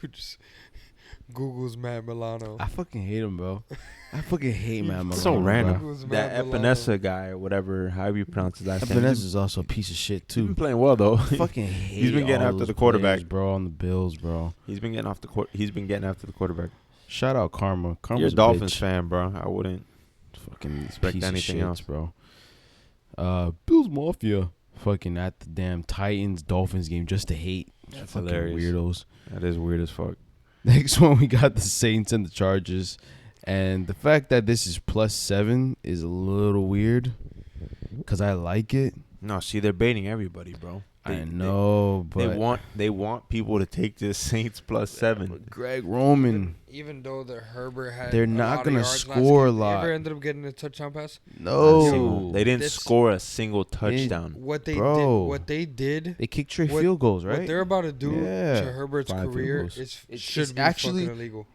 Dude, just Google's Matt Milano. I fucking hate him, bro. I fucking hate Matt Milano. So random. Bro. Google's That Matt Milano. Epinesa guy, or whatever, however you pronounce his last name. Epinesa is also a piece of shit He's been too. playing well though. I fucking hate. He's been getting all after those the quarterback. players, bro, on the Bills, bro. He's been getting after the quarterback. Shout out Karma. Karma's You're a a Dolphins bitch. fan, bro. I wouldn't Fucking expect piece of anything shits, else, bro. Bills Mafia. Fucking at the damn Titans Dolphins game just to hate. That's fucking hilarious. weirdos. That is weird as fuck. Next one, we got the Saints and the Chargers. And the fact that this is +7 is a little weird because I like it. No, see, they're baiting everybody, bro. I know, but they want people to take this Saints +7. but Greg Roman, Even though the Herbert had, they're a not lot of gonna yards last score a game, lot. Ever ended up getting a touchdown pass? no, They didn't This- score a single touchdown. What they Bro. did, they kicked straight what- field goals, what right? th're about to do Yeah. to Herbert's 5 field career goals. should It's be actually- fucking illegal.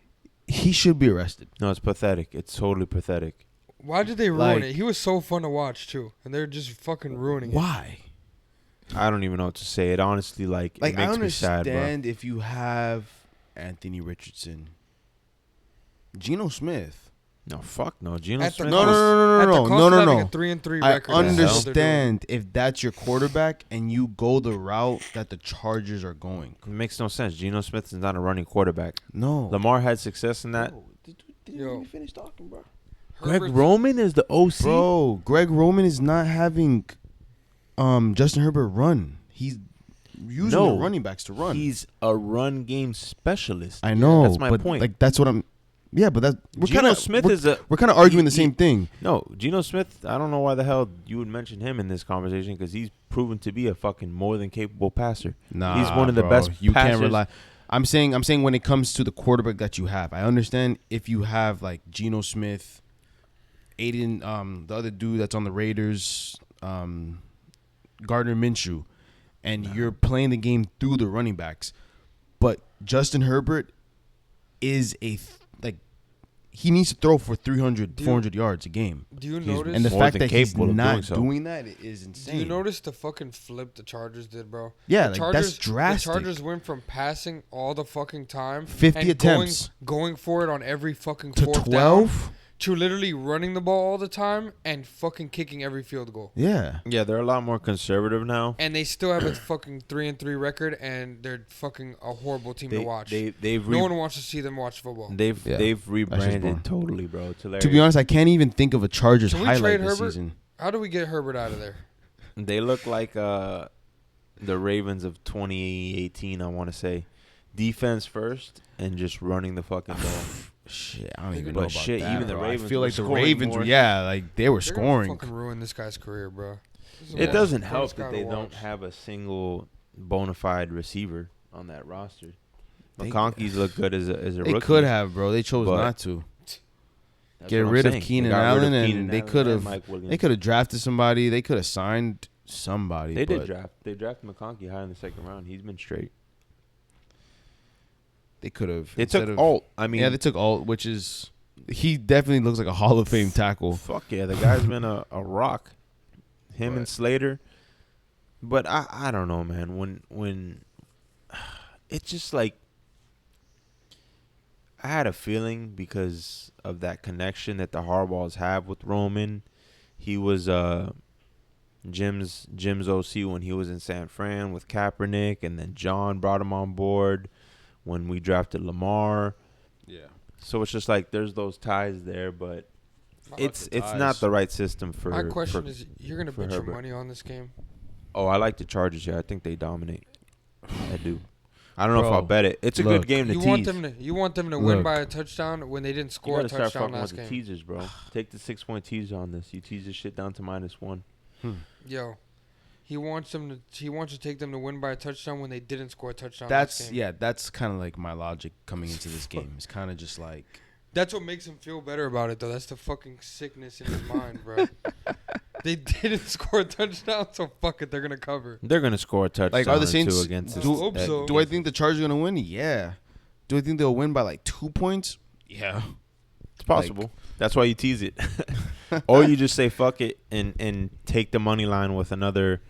He should be arrested. No, it's pathetic. It's totally pathetic. Why did they ruin Like- it? He was so fun to watch too, and they're just fucking ruining it. Why? I don't even know what to say. It honestly, it Like, makes I me sad, bro. understand if you have Anthony Richardson, Geno Smith. No, fuck no. Geno At the Smith. No, no, is- no, At no, the no, cost no, of no, having no. a 3-3 I record, that's all they're doing. understand if that's your quarterback and you go the route that the Chargers are going. It makes no sense. Geno Smith is not a running quarterback. No. Lamar had success in that. Yo. finish talking, bro? Greg Herbert's- Roman is the OC. Bro, Greg Roman is not having Justin Herbert run. He's using No. the running backs to run. He's a run game specialist. I know. That's my but, point. Like that's what I'm. Yeah, but we're Geno kind of Smith we're, is a we're kind of arguing he- the same thing. no. Geno Smith. I don't know why the hell you would mention him in this conversation because he's proven to be a fucking more than capable passer. Nah, He's one of the bro. best You can't passers. rely. I'm saying when it comes to the quarterback that you have, I understand if you have like Geno Smith, Aiden, the other dude that's on the Raiders, Gardner Minshew, and you're playing the game through the running backs, but Justin Herbert is he needs to throw for 300, 400 yards a game. Do you notice? And the fact that he's not doing that is insane. Do you notice the fucking flip the Chargers did, bro? Yeah, that's drastic. The Chargers went from passing all the fucking time, 50 attempts, going for it on every fucking to fourth 12. down, to literally running the ball all the time and fucking kicking every field goal. Yeah. Yeah, they're a lot more conservative now. And they still have a fucking 3-3 record, and they're fucking a horrible team to watch. No one wants to see them watch football. They've rebranded totally, bro. It's hilarious. To be honest, I can't even think of a Chargers highlight this season. How do we get Herbert out of there? They look like the Ravens of 2018, I want to say. Defense first and just running the fucking ball. Shit, I don't even know about that. Even the Ravens. I feel like the Ravens, like they were scoring. Fucking ruin this guy's career, bro. It doesn't help that they don't have a single bona fide receiver on that roster. McConkey's look good as a rookie. They could have, bro. They chose not to. Get rid of Keenan Allen, and they could have drafted somebody. They could have signed somebody. They drafted McConkey high in the second round. He's been straight. They could have. They took Alt. They took Alt, which is he definitely looks like a Hall of Fame tackle. Fuck yeah, the guy's been a rock. Him and Slater, but I don't know, man. When it's just like I had a feeling because of that connection that the Harbaughs have with Roman. He was Jim's OC when he was in San Fran with Kaepernick, and then John brought him on board when we drafted Lamar. Yeah. So it's just like there's those ties there, but it's not the right system for. My question is, you're gonna bet your money on this game? Oh, I like the Chargers. Yeah, I think they dominate. I do. I don't know if I'll bet it. It's a good game to tease. You want them to win by a touchdown when they didn't score a touchdown last game. You gotta start fucking with the teasers, bro. Take the 6-point teaser on this. You tease this shit down to -1. Yo, he wants to take them to win by a touchdown when they didn't score a touchdown. That's kind of like my logic coming into this game. It's kind of just like that's what makes him feel better about it, though. That's the fucking sickness in his mind, bro. They didn't score a touchdown, so fuck it, they're gonna cover. They're gonna score a touchdown. Like, are the Saints against I hope so. Do I think the Chargers are gonna win? Yeah. Do I think they'll win by like 2 points? Yeah. It's possible. That's why you tease it. Or you just say fuck it and take the money line with another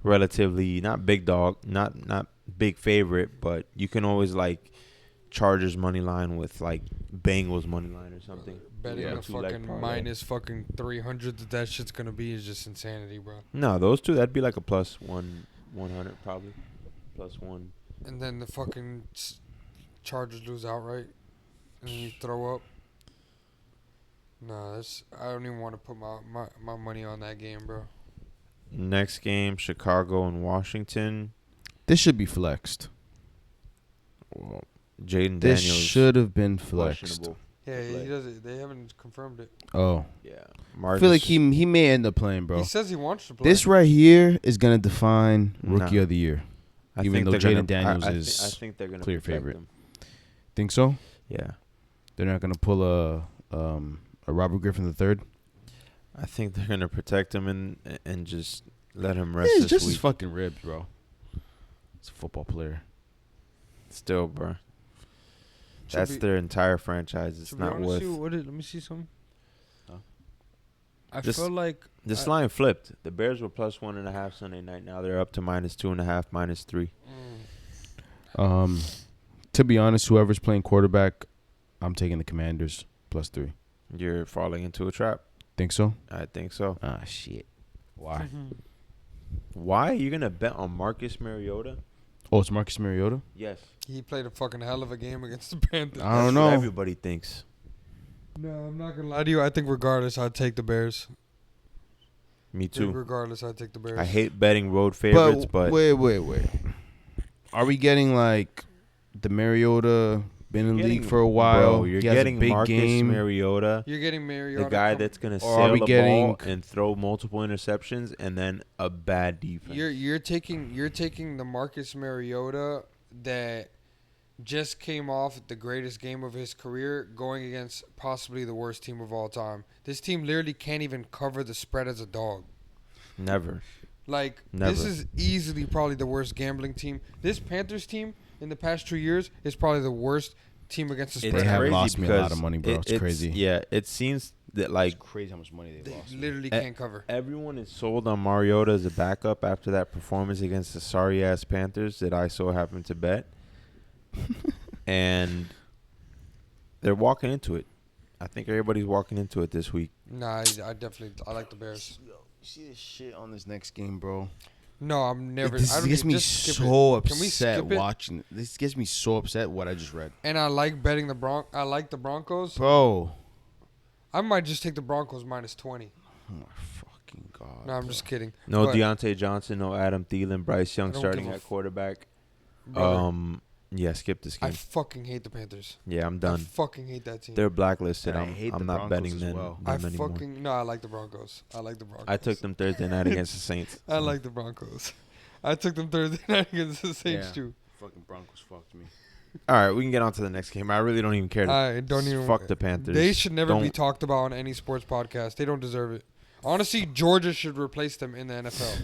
relatively not big dog, not big favorite, but you can always like Chargers money line with like Bengals money line or something. Betting a fucking minus fucking 300 that shit's gonna be is just insanity, bro. No, those two, that'd be like a plus 100 probably, +1. And then the fucking Chargers lose outright, and then you throw up. Nah, I don't even want to put my money on that game, bro. Next game, Chicago and Washington. This should be flexed. Well, Jaden Daniels. This should have been flexed. Yeah, he does it. They haven't confirmed it. Oh. Yeah. I feel like he may end up playing, bro. He says he wants to play. This right here is going to define Rookie of the Year. Even though Jaden Daniels is I think they're gonna clear favorite. Him. Think so? Yeah. They're not going to pull a Robert Griffin III? I think they're going to protect him and just let him rest He's this just week. his fucking ribs, bro. It's a football player. Still, bro. That's their entire franchise. It's not worth. Let me see something. Huh? I feel like this line flipped. The Bears were +1.5 Sunday night. Now they're up to -2.5, -3. To be honest, whoever's playing quarterback, I'm taking the Commanders +3. You're falling into a trap. Think so? I think so. Ah, shit. Why? Why? You're going to bet on Marcus Mariota? Oh, it's Marcus Mariota? Yes. He played a fucking hell of a game against the Panthers. I don't know. What everybody thinks. No, I'm not going to lie to you. I think regardless, I'd take the Bears. Me too. Regardless, I'd take the Bears. I hate betting road favorites, but Wait. Are we getting like the Mariota been in the league for a while? Bro, you're getting Marcus Mariota. You're getting Mariota. The guy that's going to sail the ball and throw multiple interceptions and then a bad defense. You're taking the Marcus Mariota that just came off the greatest game of his career going against possibly the worst team of all time. This team literally can't even cover the spread as a dog. Never. This is easily probably the worst gambling team. This Panthers team in the past 2 years is probably the worst team against the spread. They have crazy lost me a lot of money, bro. It's crazy. Yeah, it seems that like it's crazy how much money they lost. Literally can't cover. Everyone is sold on Mariota as a backup after that performance against the sorry ass Panthers that I so happened to bet, and they're walking into it. I think everybody's walking into it this week. Nah, I like the Bears. Yo, you see this shit on this next game, bro? No, I'm never. This I don't gets even, me just skip so it. Can we upset skip it? watching. This gets me so upset what I just read. And I like betting I like the Broncos. Bro. I might just take the Broncos minus 20. Oh my fucking god. No, I'm just kidding. No But Deontay Johnson, no Adam Thielen, Bryce Young I don't starting give a at quarterback. brother, Yeah, skip this I game. fucking hate the Panthers. Yeah, I'm I done. fucking hate that team. They're blacklisted. And I hate the I'm not Broncos betting as them, well. them anymore. No, I like the Broncos. I like the Broncos. I took them Thursday night against the Saints. I like the Broncos. I took them Thursday night against the Saints Yeah. too. Fucking Broncos fucked me. All right, we can get on to the next game. I really don't even care. I don't even. Fuck the Panthers. They should never be Don't- talked about on any sports podcast. They don't deserve it. Honestly, Georgia should replace them in the NFL.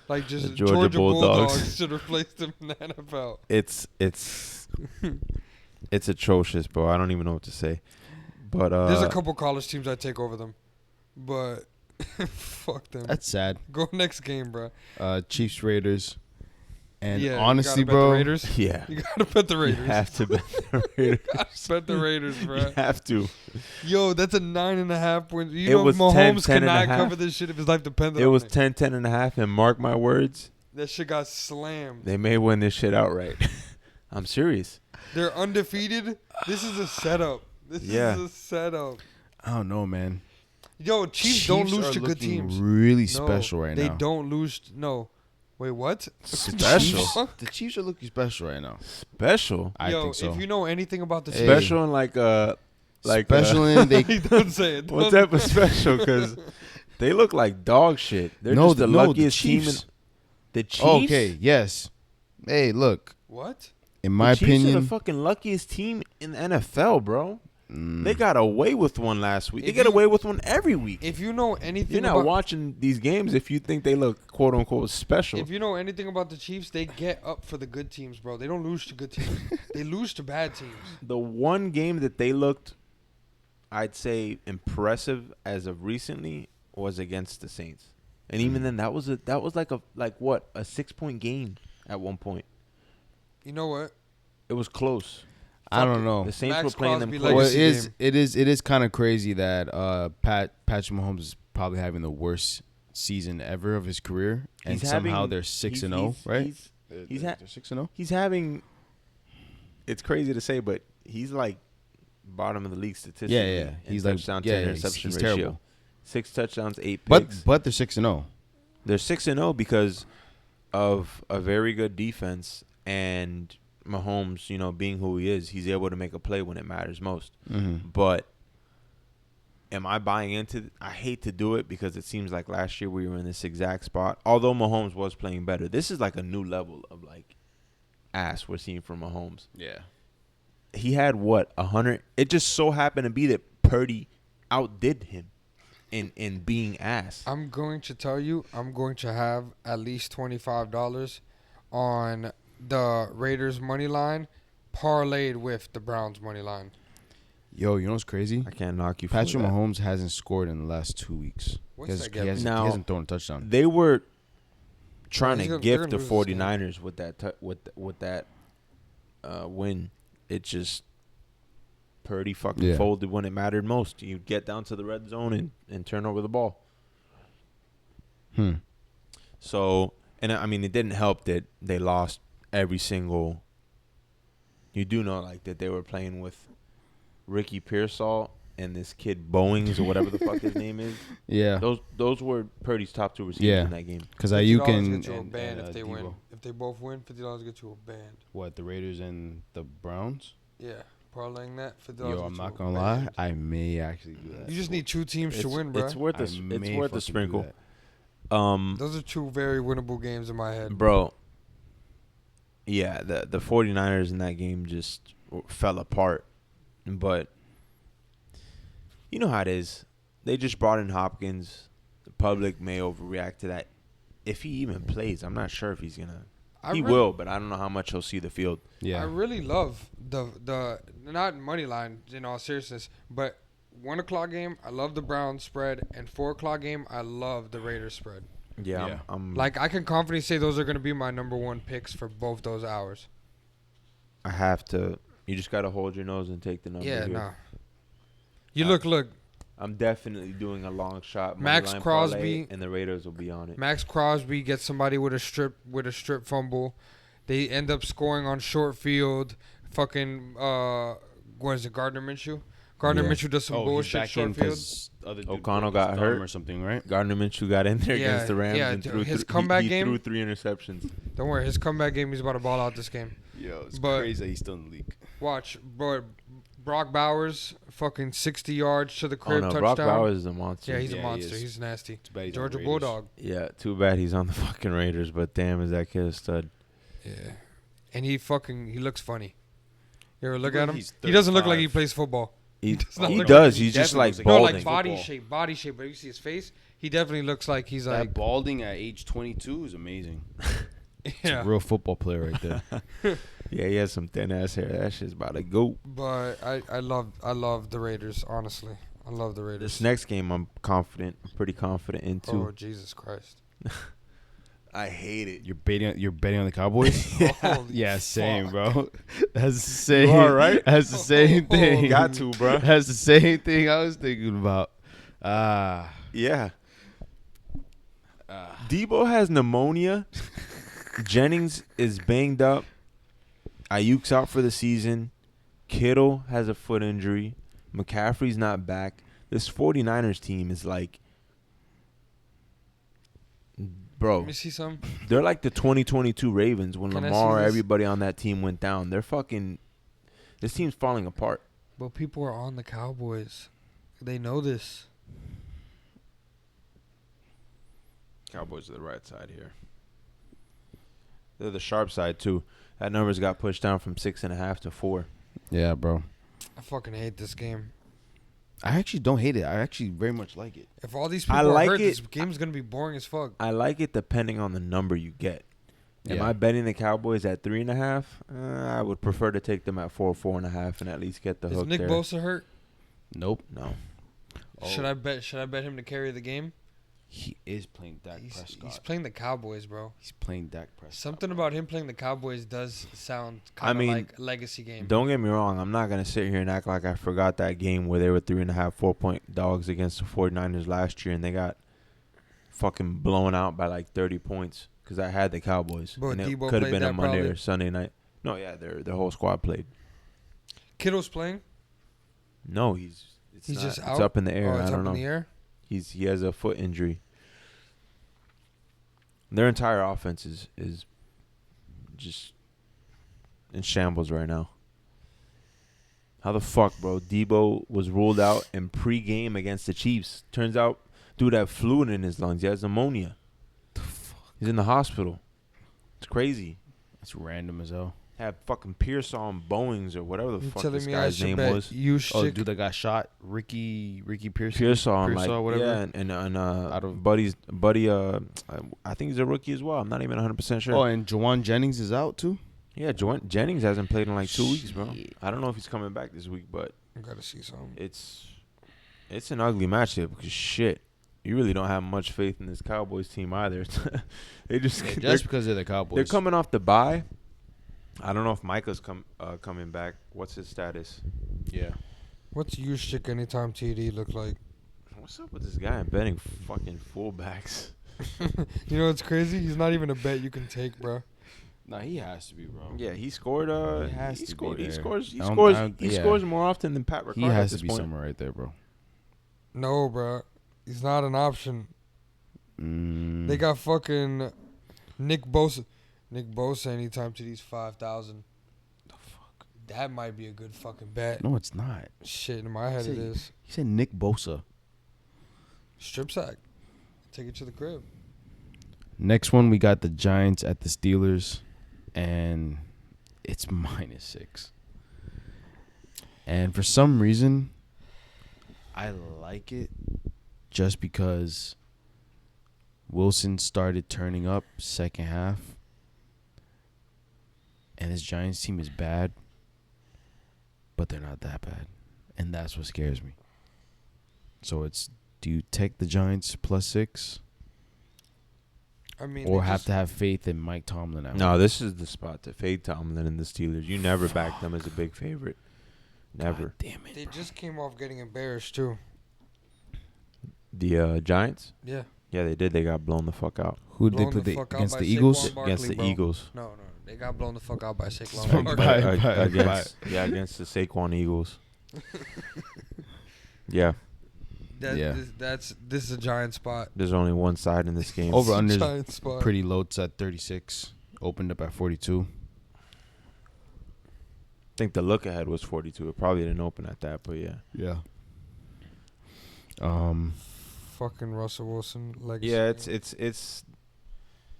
Like just The Georgia Georgia Bulldogs. Bulldogs should replace them in the NFL. It's atrocious, bro. I don't even know what to say. But There's a couple college teams I take over them, but fuck them. That's sad. Go next game, bro. Chiefs Raiders. And Yeah, honestly, you gotta bet bro, the Raiders. yeah, You gotta bet the you Raiders. have to bet the Raiders. Bet the Raiders, bro. You have to. Yo, that's a 9.5 win. You It know was Mahomes 10 and a cannot half. cover this shit if his life depended It on was it. 10 and a half, and mark my words, That shit got slammed. they may win this shit outright. I'm serious. They're undefeated. This is a setup. This Yeah. is a setup. I don't know, man. Yo, Chiefs don't lose are to good looking teams. really No, special right they now. don't lose. No. Wait, what? Special? The Chiefs are looking special right now. Special. I Yo, think so. if you know anything about the Hey. Chiefs, Special and like special in they. don't say it. what Don't- type of special? Because they look like dog shit. They're just the luckiest team. The Chiefs. Okay. Yes. Hey, look. What? In my the Chiefs are opinion, the fucking luckiest team in the NFL, bro. mm, They got away with one last week. They If get you- away with one every week. If you know anything You're not about watching these games if you think they look quote unquote special. if you know anything about the Chiefs, they get up for the good teams, bro. They don't lose to good teams. They lose to bad teams. The one game that they looked, I'd say, impressive as of recently was against the Saints, and even then, that was like a 6-point game at one point. You know what? It was close. I don't know. The Saints Max were playing them Crosby close. Well, legacy it game. is kind of crazy that Patrick Mahomes is probably having the worst season ever of his career, and somehow they're 6-0, right? He's they're 6-0. He's having. It's crazy to say, but he's like bottom of the league statistically. Yeah. in He's like touchdown to he's interception ratio. terrible. 6 touchdowns, 8 picks. But they're 6-0. They're 6-0 because of a very good defense and Mahomes, being who he is, he's able to make a play when it matters most. Mm-hmm. But am I buying into I hate to do it because it seems like last year we were in this exact spot. Although Mahomes was playing better. This is like a new level of like ass we're seeing from Mahomes. Yeah. He had 100. It just so happened to be that Purdy outdid him in being ass. I'm going to tell you, I'm going to have at least $25 on the Raiders money line, parlayed with the Browns money line. Yo, you know what's crazy? I can't knock you for Patrick that. Mahomes hasn't scored in the last 2 weeks. What's that He gap? hasn't, Now- he hasn't thrown a touchdown. They were trying They're to gonna gift the lose this game. 49ers with that win. It just Purdy fucking folded when it mattered most. You'd get down to the red zone and turn over the ball. So, and I mean, it didn't help that they lost every single. You do know like that they were playing with Ricky Pearsall and this kid Bowings or whatever the fuck his name is. Yeah. Those were Purdy's top 2 receivers in that game. Because $50 Ayuk and get you a band if they Debo. win. If they both win, $50 get you a band. What, the Raiders and the Browns? Yeah, parlaying that $50. Yo, get I'm you not a going to lie. band. I may actually do that. You just need 2 teams to win, bro. It's worth I it's may worth a fucking do sprinkle. that. Those are 2 very winnable games in my head. Bro. Yeah, the 49ers in that game just fell apart. But you know how it is. They just brought in Hopkins. The public may overreact to that. If he even plays, I'm not sure if he's going to He will, but I don't know how much he'll see the field. Yeah. I really love the not money line in all seriousness, but 1 o'clock game, I love the Browns spread, and 4 o'clock game, I love the Raiders spread. Yeah. I'm like I can confidently say those are going to be my number one picks for both those hours. I have to. You just got to hold your nose and take the number. Yeah, here. no. You look. I'm definitely doing a long shot. Max Crosby and the Raiders will be on it. Max Crosby gets somebody with a strip fumble. They end up scoring on short field. Fucking what is it? Gardner Minshew. Minshew does some bullshit short field. O'Connell got hurt or something, right? Gardner Minshew got in there against the Rams and threw his comeback he game. Threw 3 interceptions. Don't worry, his comeback game. He's about to ball out this game. Yo, it's crazy that he's still in the league. Watch, bro. Brock Bowers, fucking 60 yards to the crib touchdown. Brock Bowers is a monster. Yeah, he's a monster. He's nasty. Georgia Raiders. Bulldog. Yeah, too bad he's on the fucking Raiders, but damn, is that kid a stud. Yeah. And he looks funny. You ever look at him? He doesn't look like he plays football. He does. He's just like balding. No, like body shape. But you see his face, he definitely looks like he's like balding at age 22 is amazing. Yeah, it's a real football player right there. Yeah, he has some thin ass hair. That shit's about to go. But I love the Raiders. Honestly, I love the Raiders. This next game, I'm pretty confident into. Oh Jesus Christ! I hate it. You're betting on the Cowboys? Yeah, same, bro. That's the same. You are, right? That's the same thing. Got to, bro. That's the same thing I was thinking about. Yeah. Debo has pneumonia. Jennings is banged up. Ayuk's out for the season. Kittle has a foot injury. McCaffrey's not back. This 49ers team is like, bro. Let me see some. They're like the 2022 Ravens when Lamar, everybody on that team went down. They're fucking. This team's falling apart. But people are on the Cowboys. They know this. Cowboys are the right side here. They're the sharp side too. That number's got pushed down from 6.5 to 4. Yeah, bro. I fucking hate this game. I actually don't hate it. I actually very much like it. If all these people are hurt, this game's going to be boring as fuck. I like it depending on the number you get. Am I betting the Cowboys at 3.5? I would prefer to take them at 4.5, and at least get the hook there. Is Nick Bosa hurt? Nope. No. Oh. Should I bet him to carry the game? He is playing Dak Prescott. He's playing the Cowboys, bro. He's playing Dak Prescott. Something about him playing the Cowboys does sound kind of like a legacy game. Don't get me wrong. I'm not going to sit here and act like I forgot that game where they were 3.5, 4-point dogs against the 49ers last year, and they got fucking blown out by like 30 points because I had the Cowboys. But and it Debo could have been a Monday probably. Or Sunday night. No, yeah, their whole squad played. Kittle's playing? No, he's just out? It's up in the air. Oh, it's I don't up know. In the air? He has a foot injury. Their entire offense is just in shambles right now. How the fuck, bro? Debo was ruled out in pregame against the Chiefs. Turns out, dude had fluid in his lungs. He has pneumonia. The fuck? He's in the hospital. It's crazy. That's random as hell. Had fucking Pearsall Boeings or whatever the fuck this guy's name was. Oh, dude that got shot, Ricky Pearsall. Pearsall, whatever. Yeah, and Buddy, I think he's a rookie as well. I'm not even 100% sure. Oh, and Jawan Jennings is out too? Yeah, Jennings hasn't played in like 2 weeks, bro. I don't know if he's coming back this week, but I gotta see something. It's an ugly matchup because shit, you really don't have much faith in this Cowboys team either. Just because they're the Cowboys. They're coming off the bye. I don't know if Micah's coming back. What's his status? Yeah. What's Juszczyk anytime TD look like? What's up with this guy betting fucking fullbacks? You know what's crazy? He's not even a bet you can take, bro. Nah, he has to be, bro. Yeah, he scored. He scores more often than Pat Ricard. He has to be somewhere right there, bro. No, bro. He's not an option. They got fucking Nick Bosa. Nick Bosa anytime to these 5,000. The fuck? That might be a good fucking bet. No, it's not. Shit, in my head it is. He said Nick Bosa. Strip sack. Take it to the crib. Next one, we got the Giants at the Steelers, and it's -6. And for some reason, I like it just because Wilson started turning up second half. and this Giants team is bad, but they're not that bad, and that's what scares me. So it's, do you take the Giants +6? I mean, Or have to have faith in Mike Tomlin? No, this is the spot to fade Tomlin and the Steelers. You never back them as a big favorite. Never. God damn it. They just came off getting embarrassed, too. The Giants? Yeah. Yeah, they did. They got blown the fuck out. Who did they play against the Eagles? Against the Eagles. No. They got blown the fuck out by Saquon Barkley. Against the Saquon Eagles. Yeah. This is a giant spot. There's only one side in this game. Over under pretty low. It's at 36. Opened up at 42. I think the look ahead was 42. It probably didn't open at that, but yeah. Yeah. Fucking Russell Wilson legacy. Yeah,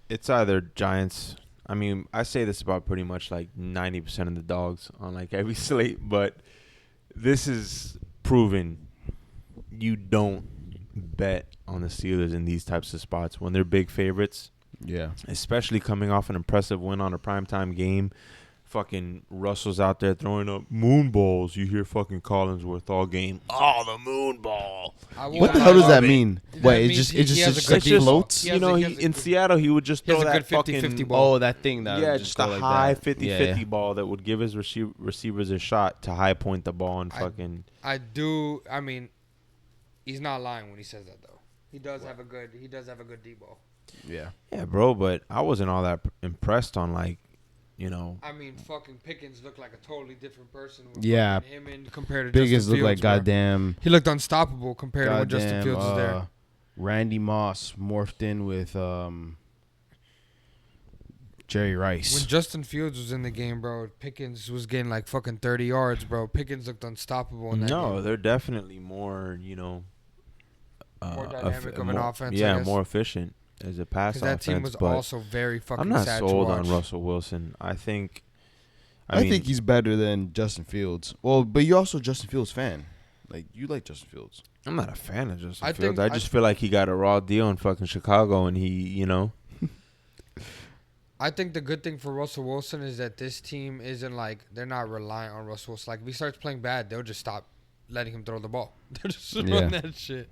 it's either Giants. I mean, I say this about pretty much like 90% of the dogs on like every slate, but this is proven you don't bet on the Steelers in these types of spots when they're big favorites. Yeah. Especially coming off an impressive win on a primetime game. Fucking Russell's out there throwing up moon balls. You hear fucking Collinsworth all game. Oh, the moon ball. What the hell does that mean? Wait, it just floats? You know, in Seattle, he would just throw that 50 ball. Oh, that thing. That yeah, just a like high 50-50 ball that would give his receivers a shot to high point the ball and fucking. I mean, he's not lying when he says that, though. He does have a good deep ball. Yeah. Yeah, bro, but I wasn't all that impressed on, like, you know. I mean, fucking Pickens looked like a totally different person. Yeah. Him and compared to Pickens Justin looked Fields, like goddamn. He looked unstoppable compared to when Justin Fields was there. Randy Moss morphed in with Jerry Rice. When Justin Fields was in the game, bro, Pickens was getting like fucking 30 yards, bro. Pickens looked unstoppable in that game. No, they're definitely more, you know. More dynamic of an offense, yeah, more efficient as a pass offense. Because that team was also very fucking I'm not sad sold to on watch. Russell Wilson. I think he's better than Justin Fields. Well, but you're also a Justin Fields fan. Like, you like Justin Fields. I'm not a fan of Justin Fields. I just feel like he got a raw deal in fucking Chicago, and he, you know. I think the good thing for Russell Wilson is that this team isn't like, they're not reliant on Russell Wilson. Like, if he starts playing bad, they'll just stop letting him throw the ball. They'll just run that shit.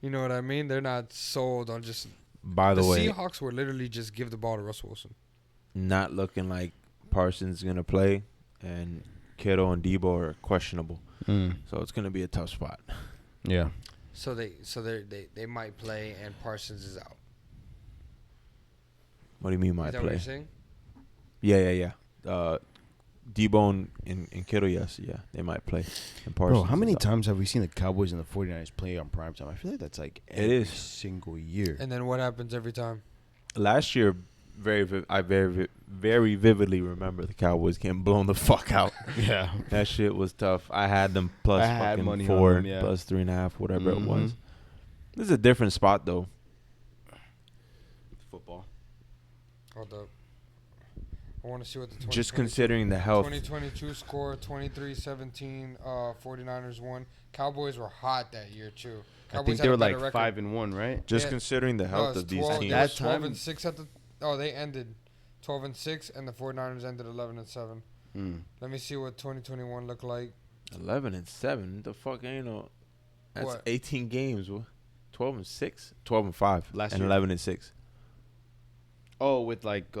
You know what I mean? They're not sold on just. By the way, the Seahawks will literally just give the ball to Russell Wilson. Not looking like Parsons is gonna play, and Kittle and Debo are questionable. So it's gonna be a tough spot. Yeah. So they might play, and Parsons is out. What do you mean might Is that play? what you're saying? Yeah. Debo and Kittle, yes, yeah, they might play. And Parsons, bro, how many times have we seen the Cowboys and the 49ers play on primetime? I feel like that's like every single year. And then what happens every time? Last year, I very vividly remember the Cowboys getting blown the fuck out. Yeah, that shit was tough. I had them plus fucking money 4, them, yeah. plus 3.5, whatever it was. This is a different spot though. Football. Hold up. I want to see what the just considering the health. 2022 score 23-17. 49ers won. Cowboys were hot that year too. Cowboys I think they were like 5-1, right? Just considering the health of these teams. That 12-6 at the. Oh, they ended 12-6, and the 49ers ended 11-7. Let me see what 2021 looked like. 11-7. The fuck ain't no. That's what? 18 games. 12-6, 12-5, last and year. 11-6. Oh, with like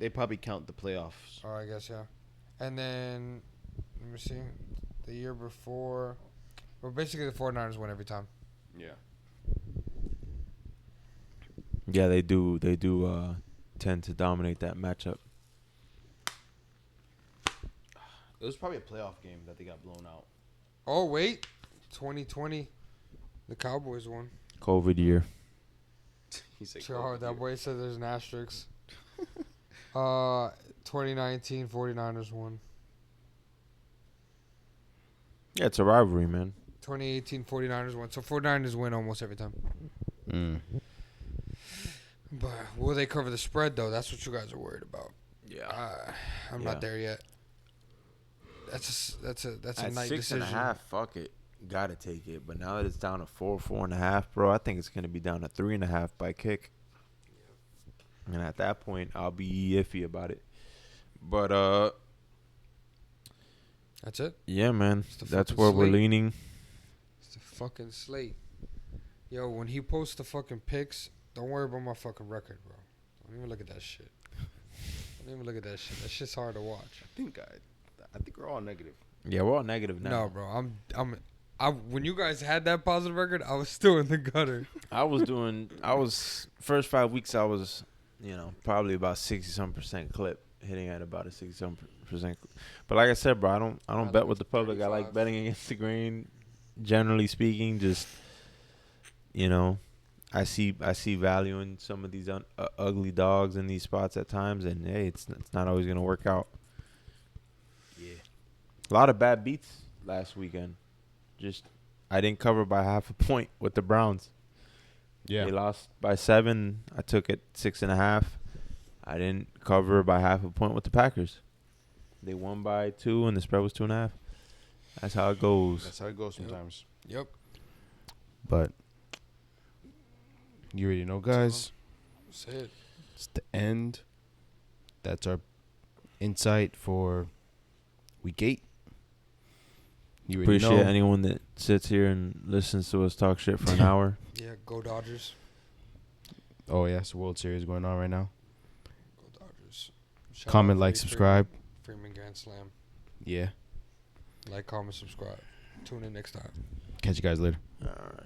they probably count the playoffs. Oh, I guess, yeah. And then, let me see. The year before, well, basically the 49ers win every time. Yeah. Yeah, they do tend to dominate that matchup. It was probably a playoff game that they got blown out. Oh, wait. 2020, the Cowboys won. COVID year. He's like, oh, that boy said there's an asterisk. 2019, 49ers won. Yeah, it's a rivalry, man. 2018, 49ers won. So 49ers win almost every time. But will they cover the spread, though? That's what you guys are worried about. Yeah. I'm not there yet. That's a night decision. 6.5, fuck it. Gotta take it. But now that it's down to 4.5, bro, I think it's going to be down to 3.5 by kick. And at that point, I'll be iffy about it. But that's it. Yeah, man. That's where we're leaning. It's the fucking slate. Yo, when he posts the fucking pics, don't worry about my fucking record, bro. Don't even look at that shit. Don't even look at that shit. That shit's hard to watch. I think we're all negative. Yeah, we're all negative now. No, bro. When you guys had that positive record, I was still in the gutter. First 5 weeks, I was, probably about 60-some% clip, hitting at about a 60-some%. But like I said, bro, I don't bet with the public. 35. I like betting against the grain. Generally speaking, just, I see value in some of these ugly dogs in these spots at times, and hey, it's not always gonna work out. Yeah, a lot of bad beats last weekend. Just I didn't cover by half a point with the Browns. Yeah, they lost by 7. I took it 6.5. I didn't cover by half a point with the Packers. They won by 2, and the spread was 2.5. That's how it goes. That's how it goes sometimes. Yep. But you already know, guys. That's it. It's the end. That's our insight for week 8. You appreciate anyone that sits here and listens to us talk shit for an hour. Yeah, go Dodgers. Oh, yeah, it's the World Series going on right now. Go Dodgers. Comment, like, subscribe. Freeman Grand Slam. Yeah. Like, comment, subscribe. Tune in next time. Catch you guys later. All right.